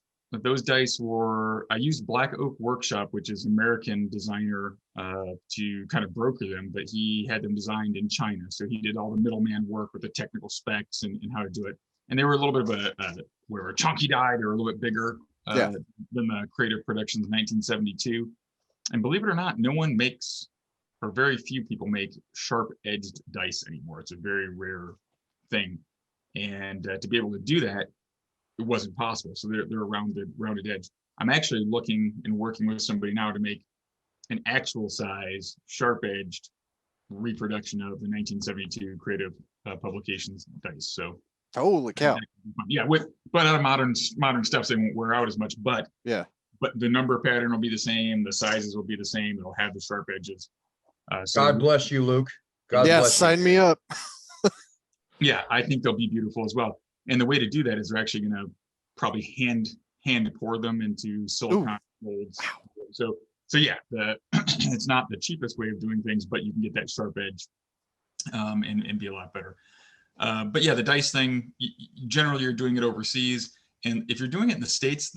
those dice were, I used Black Oak Workshop, which is an American designer, to kind of broker them, but he had them designed in China. So he did all the middleman work with the technical specs and how to do it. And they were a little bit of a chunky die. They were a little bit bigger than the Creative Productions 1972. And believe it or not, no one makes, or very few people make sharp-edged dice anymore. It's a very rare thing. And to be able to do that, it wasn't possible. So they're a rounded edge. I'm actually looking and working with somebody now to make an actual size, sharp-edged reproduction of the 1972 Creative Publications dice. So holy cow. Yeah, but out of modern stuff, they won't wear out as much, but yeah. But the number pattern will be the same. The sizes will be the same. It'll have the sharp edges. So God bless you, Luke. God bless you. Sign me up. Yeah, I think they'll be beautiful as well. And the way to do that is they're actually going to probably hand pour them into silicone molds. Wow. So yeah, it's not the cheapest way of doing things, but you can get that sharp edge and be a lot better. But yeah, the dice thing, generally you're doing it overseas. And if you're doing it in the States,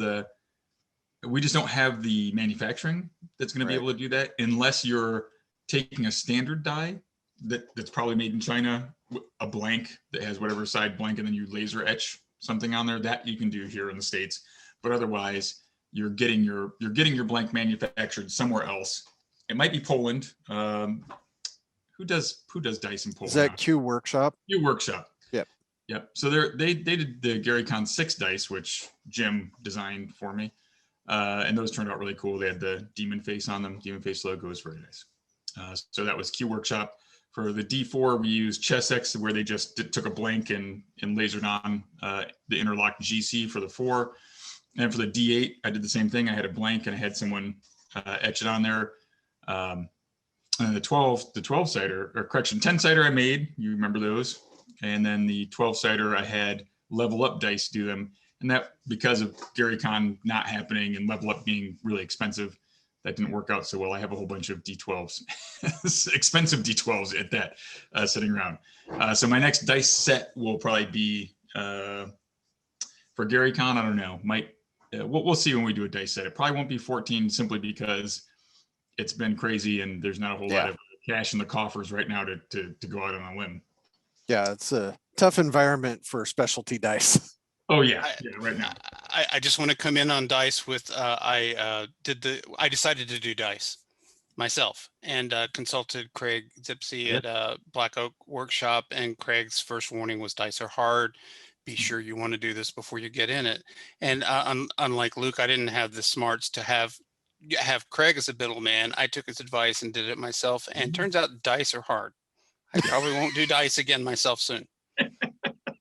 we just don't have the manufacturing that's going to be able to do that unless you're taking a standard die that's probably made in China, a blank that has whatever side blank, and then you laser etch something on there. That you can do here in the States. But otherwise, you're getting your blank manufactured somewhere else. It might be Poland. Who does dice in Poland? Is that Q Workshop? Q Workshop. Yep. So they did the GaryCon 6 dice, which Jim designed for me. And those turned out really cool. They had the demon face on them. Demon face logo is very nice. So that was Q Workshop. For the D4, we used Chessex, where they just took a blank and lasered on the interlocked GC for the 4. And for the D8, I did the same thing. I had a blank and I had someone etch it on there. And the 12-sider, or correction, 10-sider I made. You remember those. And then the 12-sider, I had Level Up dice do them. And that, because of GaryCon not happening and Level Up being really expensive, that didn't work out so well. I have a whole bunch of D12s, expensive D12s at that, sitting around. So my next dice set will probably be, for GaryCon, I don't know, we'll see when we do a dice set. It probably won't be 14, simply because it's been crazy and there's not a whole lot of cash in the coffers right now to go out on a limb. Yeah, it's a tough environment for specialty dice. Oh yeah, right now. I just want to come in on dice with I decided to do dice myself and consulted Craig Zipsy at Black Oak Workshop, and Craig's first warning was dice are hard. Be sure you want to do this before you get in it. And unlike Luke, I didn't have the smarts to have Craig as a middleman. I took his advice and did it myself, and turns out dice are hard. I probably won't do dice again myself soon.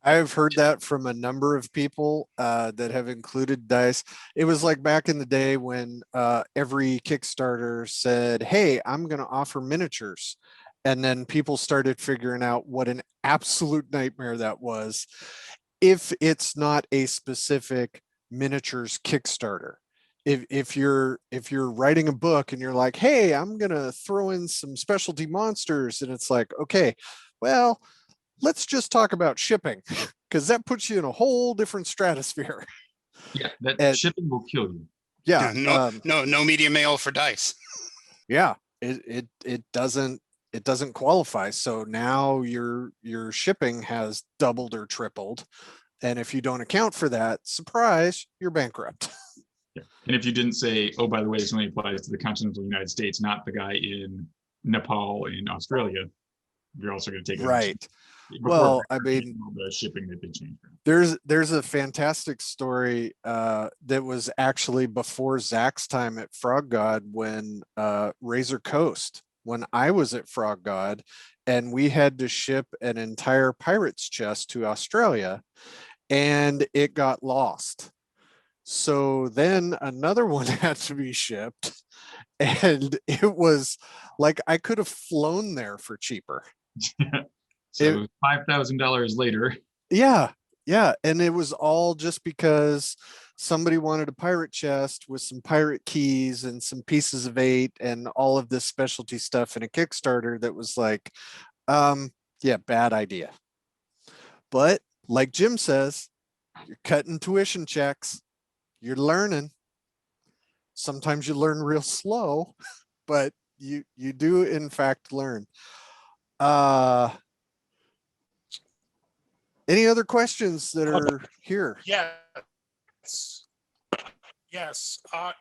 I've heard that from a number of people that have included dice. It was like back in the day when every Kickstarter said, hey, I'm going to offer miniatures. And then people started figuring out what an absolute nightmare that was. if it's not a specific miniatures Kickstarter. If you're writing a book and you're like, hey, I'm gonna throw in some specialty monsters, and it's like, okay, well, let's just talk about shipping, because that puts you in a whole different stratosphere. Yeah, that And- shipping will kill you. Yeah. No media mail for dice. Yeah, it doesn't qualify. So now your shipping has doubled or tripled. And if you don't account for that, surprise, you're bankrupt. Yeah. And if you didn't say, oh, by the way, this only applies to the continental United States, not the guy in Nepal and Australia, you're also going to take it. Right. Before Well, I mean, the shipping that they changed. there's a fantastic story that was actually before Zach's time at Frog God, when Razor Coast, when I was at Frog God, and we had to ship an entire pirate's chest to Australia, and it got lost. So then another one had to be shipped, and it was like I could have flown there for cheaper. So $5,000 later. Yeah, and it was all just because somebody wanted a pirate chest with some pirate keys and some pieces of 8 and all of this specialty stuff in a Kickstarter that was like, yeah, bad idea. But like Jim says, you're cutting tuition checks. You're learning. Sometimes you learn real slow, but you do in fact learn. Any other questions that are here? Yes. Yes. I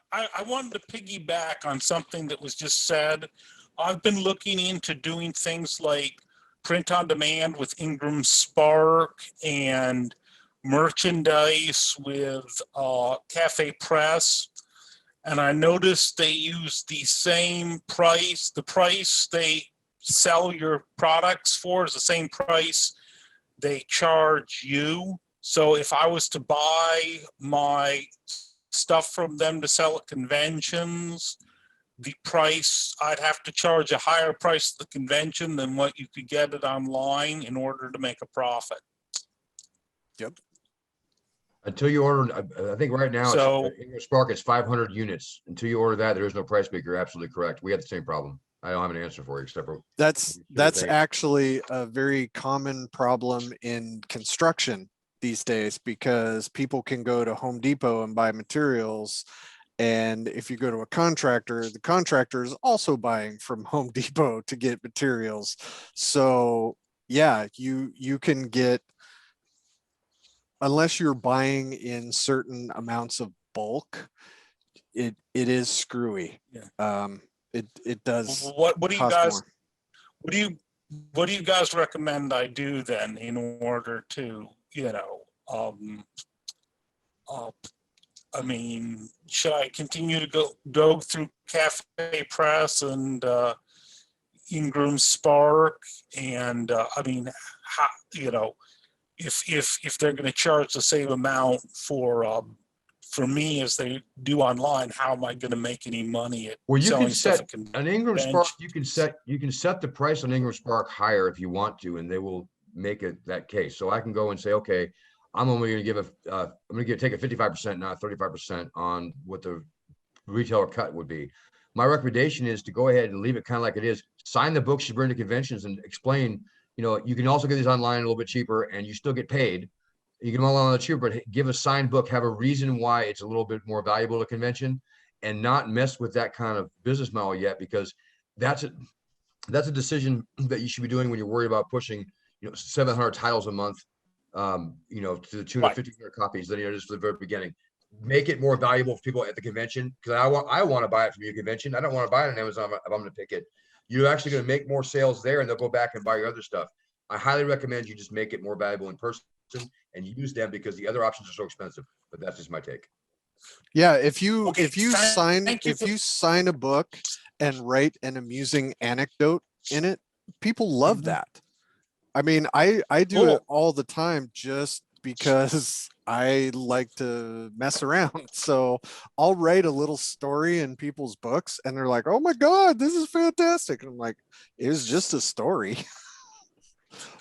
wanted to piggyback on something that was just said. I've been looking into doing things like print on demand with Ingram Spark and merchandise with Cafe Press. And I noticed they use the same price. The price they sell your products for is the same price they charge you. So if I was to buy my stuff from them to sell at conventions, the price, I'd have to charge a higher price at the convention than what you could get it online in order to make a profit. Yep. Until you order, I think right now, So- English Spark is 500 units. Until you order that, there is no price break. You're absolutely correct. We have the same problem. I don't have an answer for you, except for That's thing. actually a very common problem in construction these days, because people can go to Home Depot and buy materials, and if you go to a contractor, the contractor is also buying from Home Depot to get materials. So yeah, you can get, unless you're buying in certain amounts of bulk, it is screwy. Yeah. It does. What do you cost guys more. what do you guys recommend I do then in order to, I mean, should I continue to go through Cafe Press and Ingram Spark? And I mean, how, if they're going to charge the same amount for me as they do online, how am I going to make any money at Well, you selling can stuff set at an Ingram Spark. conventions? You can set the price on Ingram Spark higher if you want to, and they will make it that case. So I can go and say, okay, I'm only going to give take a 55%, not 35% on what the retailer cut would be. My recommendation is to go ahead and leave it kind of like it is. Sign the books you bring to conventions and explain. You can also get these online a little bit cheaper, and you still get paid. You can online cheaper, but give a signed book, have a reason why it's a little bit more valuable to convention, and not mess with that kind of business model yet, because that's a decision that you should be doing when you're worried about pushing 700 titles a month, to the tune of 1,500 copies. Then just from the very beginning, make it more valuable for people at the convention, because I want to buy it from your convention. I don't want to buy it on Amazon if I'm going to pick it. You're actually going to make more sales there, and they'll go back and buy your other stuff. I highly recommend you just make it more valuable in person and use them, because the other options are so expensive. But that's just my take. Yeah, if you Okay, sign a book and write an amusing anecdote in it, people love that. I mean, I do it all the time just because I like to mess around. So I'll write a little story in people's books, and they're like, "Oh my God, this is fantastic!" And I'm like, "It was just a story."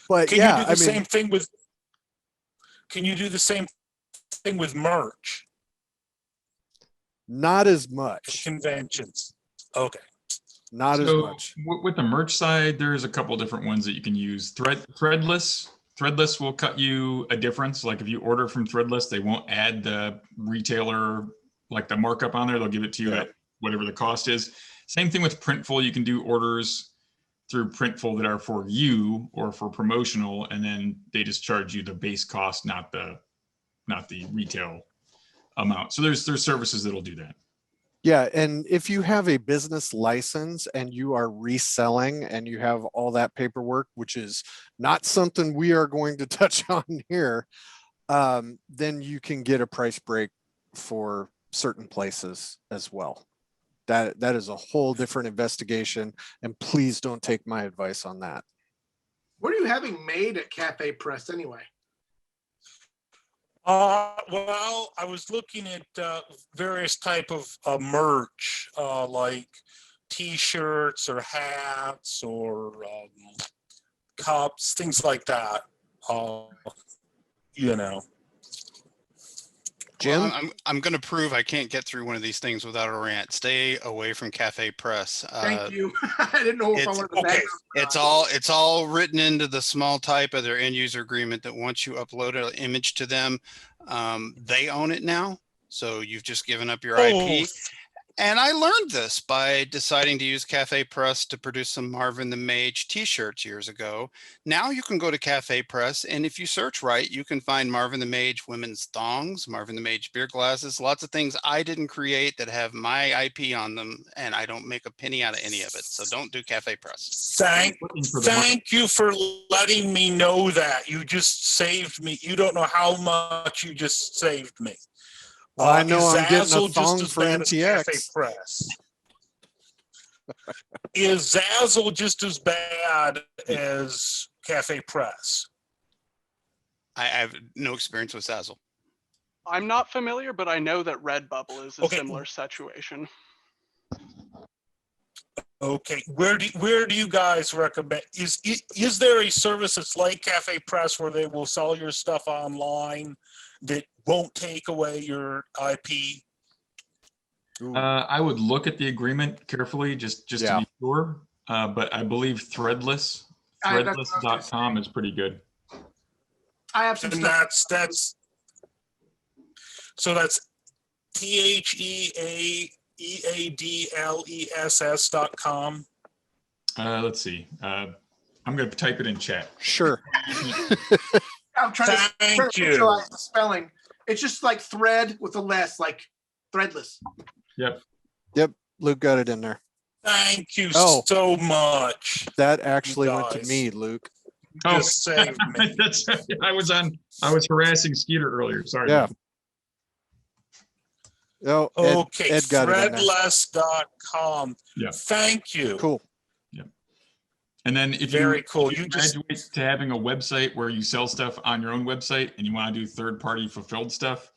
But Can yeah, you do the same thing with? can you do the same thing with merch Not as much. conventions? Okay. Not as So much. with the merch side, there's a couple different ones that you can use. Threadless will cut you a difference. Like if you order from Threadless, they won't add the retailer, like the markup on there. They'll give it to you Yeah. at whatever the cost is. Same thing with Printful. You can do orders through Printful that are for you or for promotional, and then they just charge you the base cost, not the retail amount. So there's services that'll do that. Yeah, and if you have a business license and you are reselling and you have all that paperwork, which is not something we are going to touch on here, then you can get a price break for certain places as well. That is a whole different investigation, and please don't take my advice on that. What are you having made at Cafe Press anyway? Well, I was looking at various type of merch, like T-shirts or hats or cups, things like that. You know. Jim? Well, I'm going to prove I can't get through one of these things without a rant. Stay away from Cafe Press. Thank you. I didn't know if I wanted to okay. It's all written into the small type of their end user agreement that once you upload an image to them, they own it now. So you've just given up your IP. And I learned this by deciding to use Cafe Press to produce some Marvin the Mage t-shirts years ago. Now you can go to Cafe Press, and if you search right, you can find Marvin the Mage women's thongs, Marvin the Mage beer glasses, lots of things I didn't create that have my IP on them, and I don't make a penny out of any of it. So don't do Cafe Press. Thank you for letting me know that. You just saved me. You don't know how much you just saved me. Well, I know I'm getting a Zazzle thong for NTX. Cafe Press? Is Zazzle just as bad as Cafe Press? I have no experience with Zazzle. I'm not familiar, but I know that Redbubble is a similar situation. Okay, where do you guys recommend? Is there a service that's like Cafe Press where they will sell your stuff online that won't take away your IP? I would look at the agreement carefully, just to be sure. But I believe threadless.com is pretty good. I have some stuff. That's so that's TheEadless.com. Let's see. I'm going to type it in chat. Sure. I'm trying to visualize the spelling. It's just like thread with a less, like threadless. Yep. Luke got it in there. Thank you so much. That actually went to me, Luke. Just saved me. That's right. I was harassing Skeeter earlier. Sorry. Yeah. Oh, okay. Ed got Threadless.com. Yeah. Thank you. Cool. Yeah. And then if Very cool. You graduate to having a website where you sell stuff on your own website and you want to do third-party fulfilled stuff,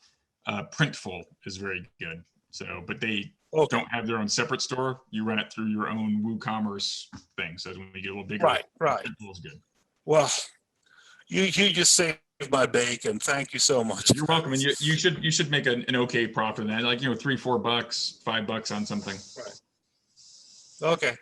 Printful is very good. So, but they don't have their own separate store. You run it through your own WooCommerce thing. So when we get a little bigger, right. Printful is good. Well, you just saved my bacon. Thank you so much. You're welcome. And you should make an okay profit on that. Like, $3, $4, $5 on something. Right. Okay.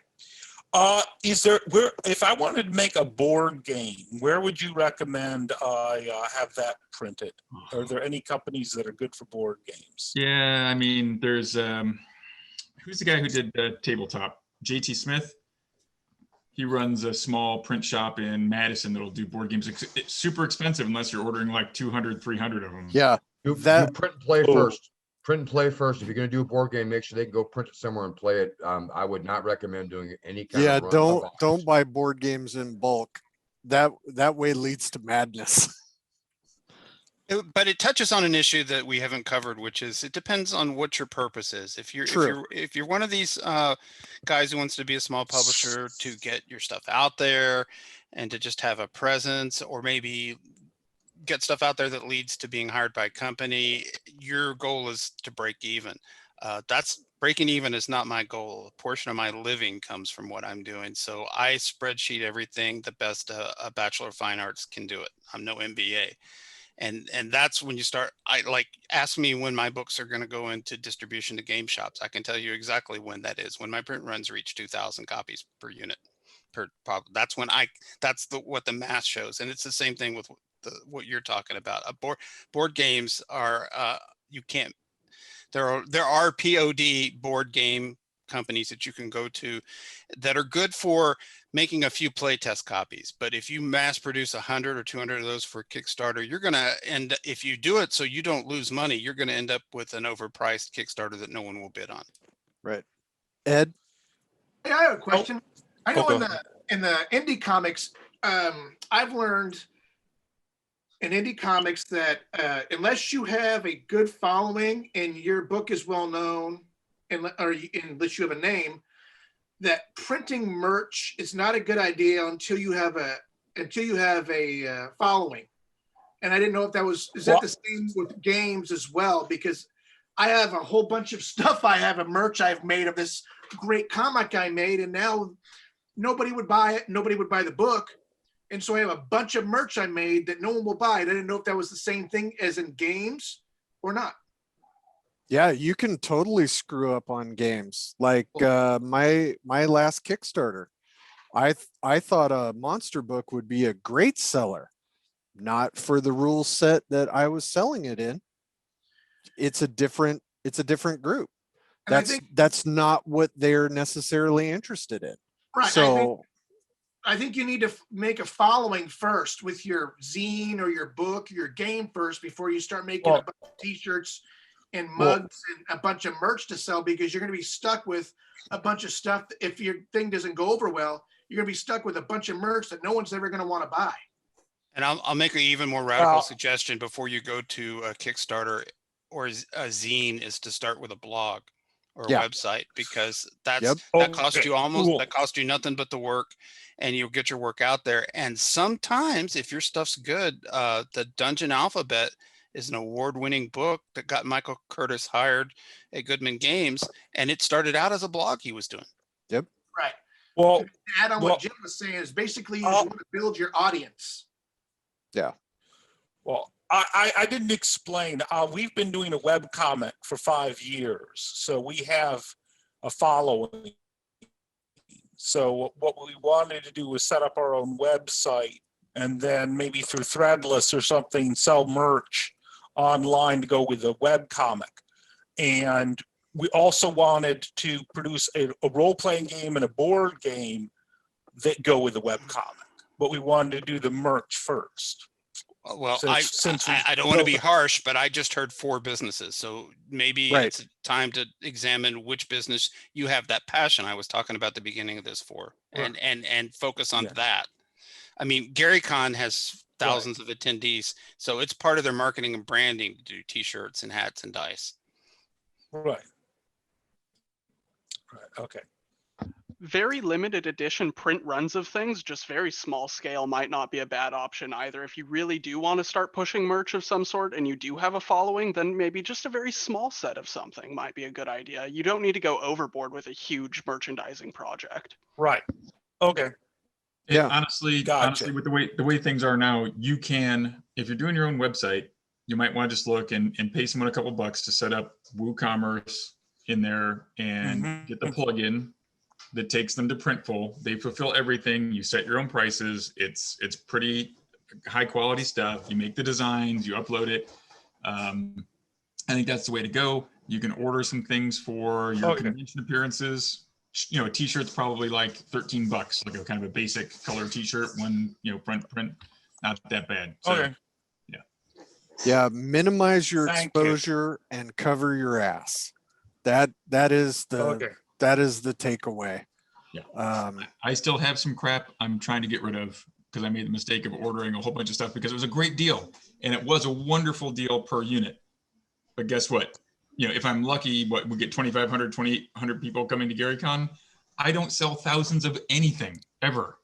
If I wanted to make a board game, where would you recommend I have that printed? Are there any companies that are good for board games? Yeah, I mean, there's who's the guy who did tabletop? JT Smith. He runs a small print shop in Madison that'll do board games. It's super expensive unless you're ordering like 200, 300 of them. Yeah, You print and play first. Print and play first. If you're going to do a board game, make sure they can go print it somewhere and play it. I would not recommend doing any kind of run. Don't buy board games in bulk. That way leads to madness. But it touches on an issue that we haven't covered, which is it depends on what your purpose is. If you're one of these guys who wants to be a small publisher to get your stuff out there and to just have a presence, or maybe get stuff out there that leads to being hired by a company, your goal is to break even. That's breaking even is not my goal. A portion of my living comes from what I'm doing. So I spreadsheet everything the best a Bachelor of Fine Arts can do it. I'm no MBA. And that's when you start, ask me when my books are going to go into distribution to game shops. I can tell you exactly when that is, when my print runs reach 2,000 copies per unit. That's when what the math shows. And it's the same thing with what you're talking about. Board games are, you can't, there are POD board game companies that you can go to that are good for making a few playtest copies. But if you mass produce 100 or 200 of those for Kickstarter, you're going to end, if you do it so you don't lose money, you're going to end up with an overpriced Kickstarter that no one will bid on. Right. Ed? Hey, I have a question. I know go in the indie comics, I've learned in indie comics that unless you have a good following and your book is well known, unless you have a name, that printing merch is not a good idea until you have a following. And I didn't know if is that the same with games as well? Because I have a whole bunch of stuff. I have a merch I've made of this great comic I made, and now nobody would buy it. Nobody would buy the book. And so I have a bunch of merch I made that no one will buy. I didn't know if that was the same thing as in games or not. Yeah, you can totally screw up on games. Like my last Kickstarter, I thought a monster book would be a great seller, not for the rule set that I was selling it in. It's a different group. That's not what they're necessarily interested in. Right. So I think you need to make a following first with your zine or your book, your game first, before you start making a bunch of t-shirts and mugs and a bunch of merch to sell, because you're going to be stuck with a bunch of stuff. If your thing doesn't go over well, you're going to be stuck with a bunch of merch that no one's ever going to want to buy. And I'll make an even more radical suggestion before you go to a Kickstarter or a zine, is to start with a blog or a website, because that costs you that costs you nothing but the work, and you'll get your work out there. And sometimes if your stuff's good, the Dungeon Alphabet is an award-winning book that got Michael Curtis hired at Goodman Games, and it started out as a blog he was doing. Yep. Right. Well, to add on what Jim was saying is basically you want to build your audience. Yeah. Well, I didn't explain. We've been doing a web comic for 5 years, so we have a following. So what we wanted to do was set up our own website, and then maybe through Threadless or something, sell merch online to go with a web comic. And we also wanted to produce a role-playing game and a board game that go with the web comic, but we wanted to do the merch first. Well, I don't want to be harsh, but I just heard 4 businesses. So maybe it's time to examine which business you have that passion I was talking about at the beginning of this for, and focus on that. I mean, GaryCon has thousands of attendees, so it's part of their marketing and branding to do t-shirts and hats and dice. Right. Okay. Very limited edition print runs of things, just very small scale, might not be a bad option either. If you really do want to start pushing merch of some sort and you do have a following, then maybe just a very small set of something might be a good idea. You don't need to go overboard with a huge merchandising project. Right. Okay. Yeah. Honestly, with the way things are now, you can, if you're doing your own website, you might want to just look and pay someone a couple bucks to set up WooCommerce in there and get the plugin that takes them to Printful. They fulfill everything. You set your own prices. It's pretty high quality stuff. You make the designs, you upload it. I think that's the way to go. You can order some things for your convention appearances. You know, a t-shirt's probably like $13, like a kind of a basic color t-shirt, one, print, not that bad. So, yeah, minimize your exposure and cover your ass. That is the takeaway. Yeah. I still have some crap I'm trying to get rid of because I made the mistake of ordering a whole bunch of stuff because it was a great deal and it was a wonderful deal per unit. But guess what? If I'm lucky, we get 2,500, 2,800 people coming to GaryCon. I don't sell thousands of anything ever,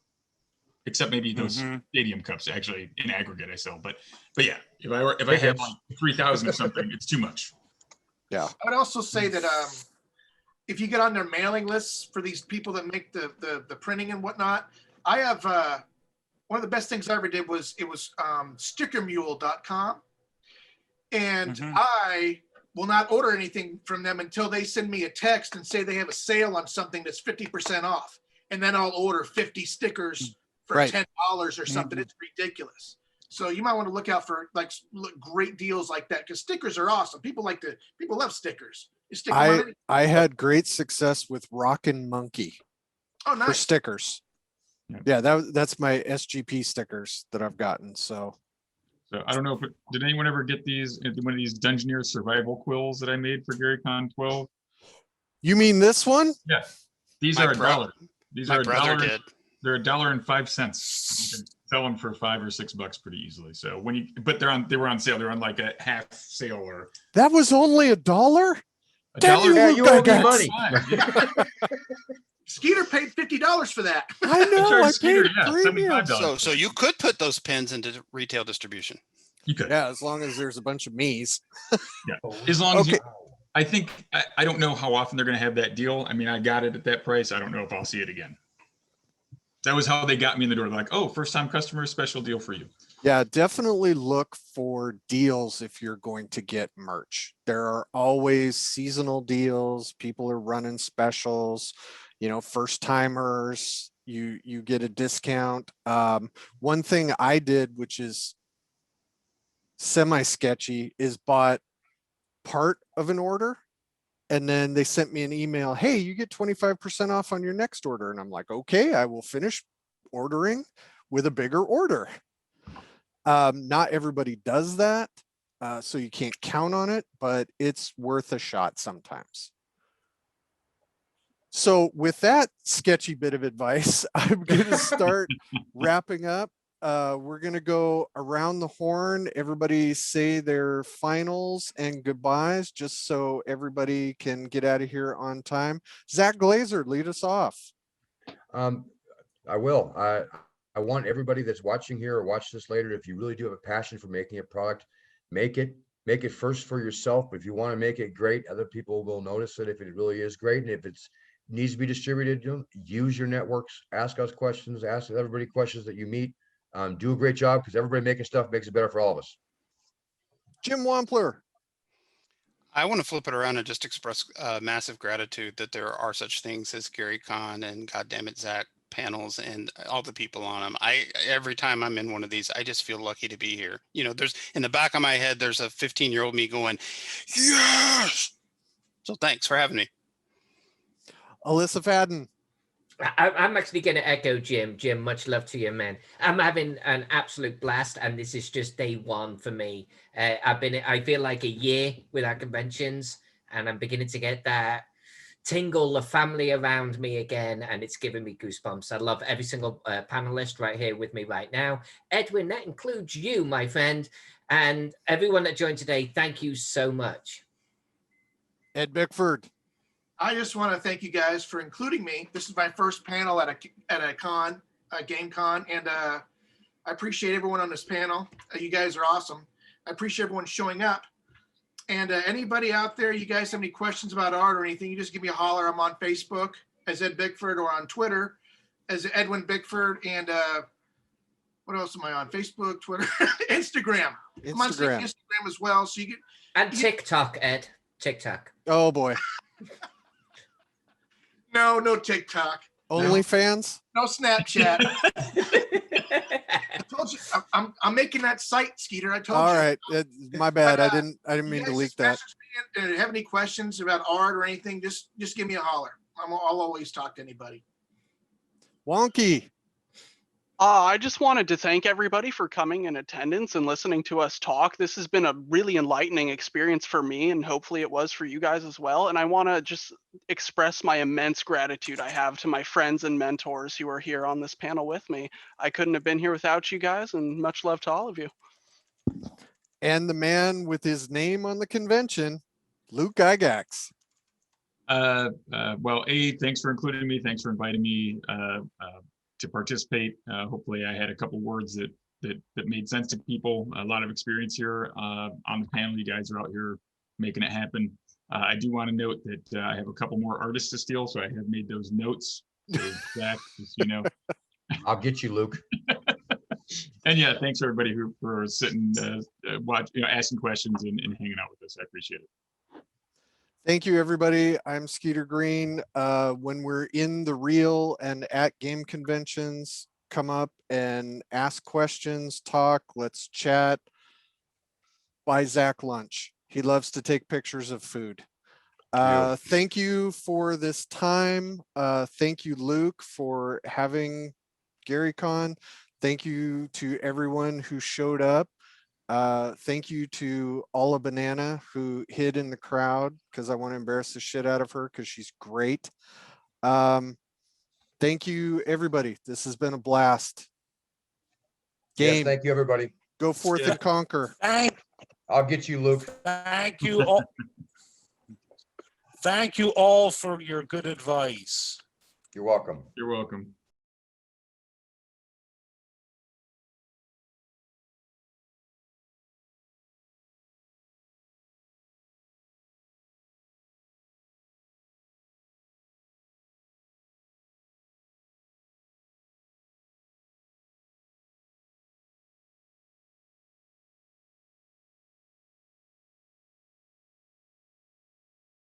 except maybe those stadium cups. Actually, in aggregate, I sell. But yeah, if I have like 3,000 or something, it's too much. Yeah. I would also say that if you get on their mailing lists for these people that make the printing and whatnot, I have one of the best things I ever did was stickermule.com. And I will not order anything from them until they send me a text and say they have a sale on something that's 50% off. And then I'll order 50 stickers for $10 or something. It's ridiculous. So you might want to look out for like great deals like that, because stickers are awesome. People love stickers. You stick them on anything. I had great success with Rockin' Monkey for for stickers. Yeah, that's my SGP stickers that I've gotten. So I don't know if did anyone ever get one of these Dungeoneer survival quills that I made for GaryCon 12? You mean this one? Yeah, these are $1. These are brother did. They're $1.05. You can sell them for $5 or $6 pretty easily. So but they were on sale. They're on like a half sale or. That was only $1? Damn you, yeah, you owe me money. Skeeter paid $50 for that. I know. I paid premium. So you could put those pins into retail distribution. You could. Yeah, as long as there's a bunch of me's. Yeah, as long as I think I don't know how often they're going to have that deal. I mean, I got it at that price. I don't know if I'll see it again. That was how they got me in the door. They're like, oh, first time customer, special deal for you. Yeah, definitely look for deals if you're going to get merch. There are always seasonal deals. People are running specials. First timers, you get a discount. One thing I did, which is semi-sketchy, is bought part of an order, and then they sent me an email, hey, you get 25% off on your next order. And I'm like, okay, I will finish ordering with a bigger order. Not everybody does that, so you can't count on it, but it's worth a shot sometimes. So with that sketchy bit of advice, I'm going to start wrapping up. We're going to go around the horn. Everybody say their finals and goodbyes, just so everybody can get out of here on time. Zach Glazer, lead us off. I will. I want everybody that's watching here or watch this later, if you really do have a passion for making a product, make it first for yourself. But if you want to make it great, other people will notice it if it really is great. And if it's needs to be distributed, use your networks, ask us questions, ask everybody questions that you meet. Do a great job, because everybody making stuff makes it better for all of us. Jim Wampler. I want to flip it around and just express massive gratitude that there are such things as GaryCon and goddammit Zach panels and all the people on them. Every time I'm in one of these, I just feel lucky to be here. There's in the back of my head, there's a 15-year-old me going, yes. So thanks for having me. Elissa Fadden. I'm actually going to echo Jim. Jim, much love to you, man. I'm having an absolute blast, and this is just day one for me. I feel like a year without conventions, and I'm beginning to get that tingle of family around me again, and it's giving me goosebumps. I love every single panelist right here with me right now. Edwin, that includes you, my friend, and everyone that joined today. Thank you so much. Ed Bickford. I just want to thank you guys for including me. This is my first panel at a con, a game con, and I appreciate everyone on this panel. You guys are awesome. I appreciate everyone showing up. And anybody out there, you guys have any questions about art or anything, you just give me a holler. I'm on Facebook as Ed Bickford, or on Twitter as Edwin Bickford. And what else am I on? Facebook, Twitter, Instagram. I'm on Instagram as well. So you get and TikTok, Ed. TikTok. Oh boy. No TikTok. OnlyFans? No Snapchat. I told you, I'm making that site, Skeeter. I told you. All right, my bad. I didn't mean to leak that. If you have any questions about art or anything, just give me a holler. I'll always talk to anybody. Wonky. I just wanted to thank everybody for coming in attendance and listening to us talk. This has been a really enlightening experience for me, and hopefully it was for you guys as well. And I want to just express my immense gratitude I have to my friends and mentors who are here on this panel with me. I couldn't have been here without you guys, and much love to all of you. And the man with his name on the convention, Luke Gygax. Well, thanks for including me. Thanks for inviting me to participate. Hopefully I had a couple words that made sense to people. A lot of experience here on the panel. You guys are out here making it happen. I do want to note that I have a couple more artists to steal, so I have made those notes. So Zach, just, I'll get you, Luke. And yeah, thanks everybody for sitting, watch, asking questions and hanging out with us. I appreciate it. Thank you, everybody. I'm Skeeter Green. When we're in the real and at game conventions, come up and ask questions, talk, let's chat. Buy Zach lunch. He loves to take pictures of food. Thank you for this time. Thank you, Luke, for having GaryCon. Thank you to everyone who showed up. Thank you to Alla Banana, who hid in the crowd because I want to embarrass the shit out of her because she's great. Thank you, everybody. This has been a blast. Yes, Game. thank you, everybody. Go forth Yeah. and conquer. I'll get you, Luke. Thank you all. Thank you all for your good advice. You're welcome. You're welcome.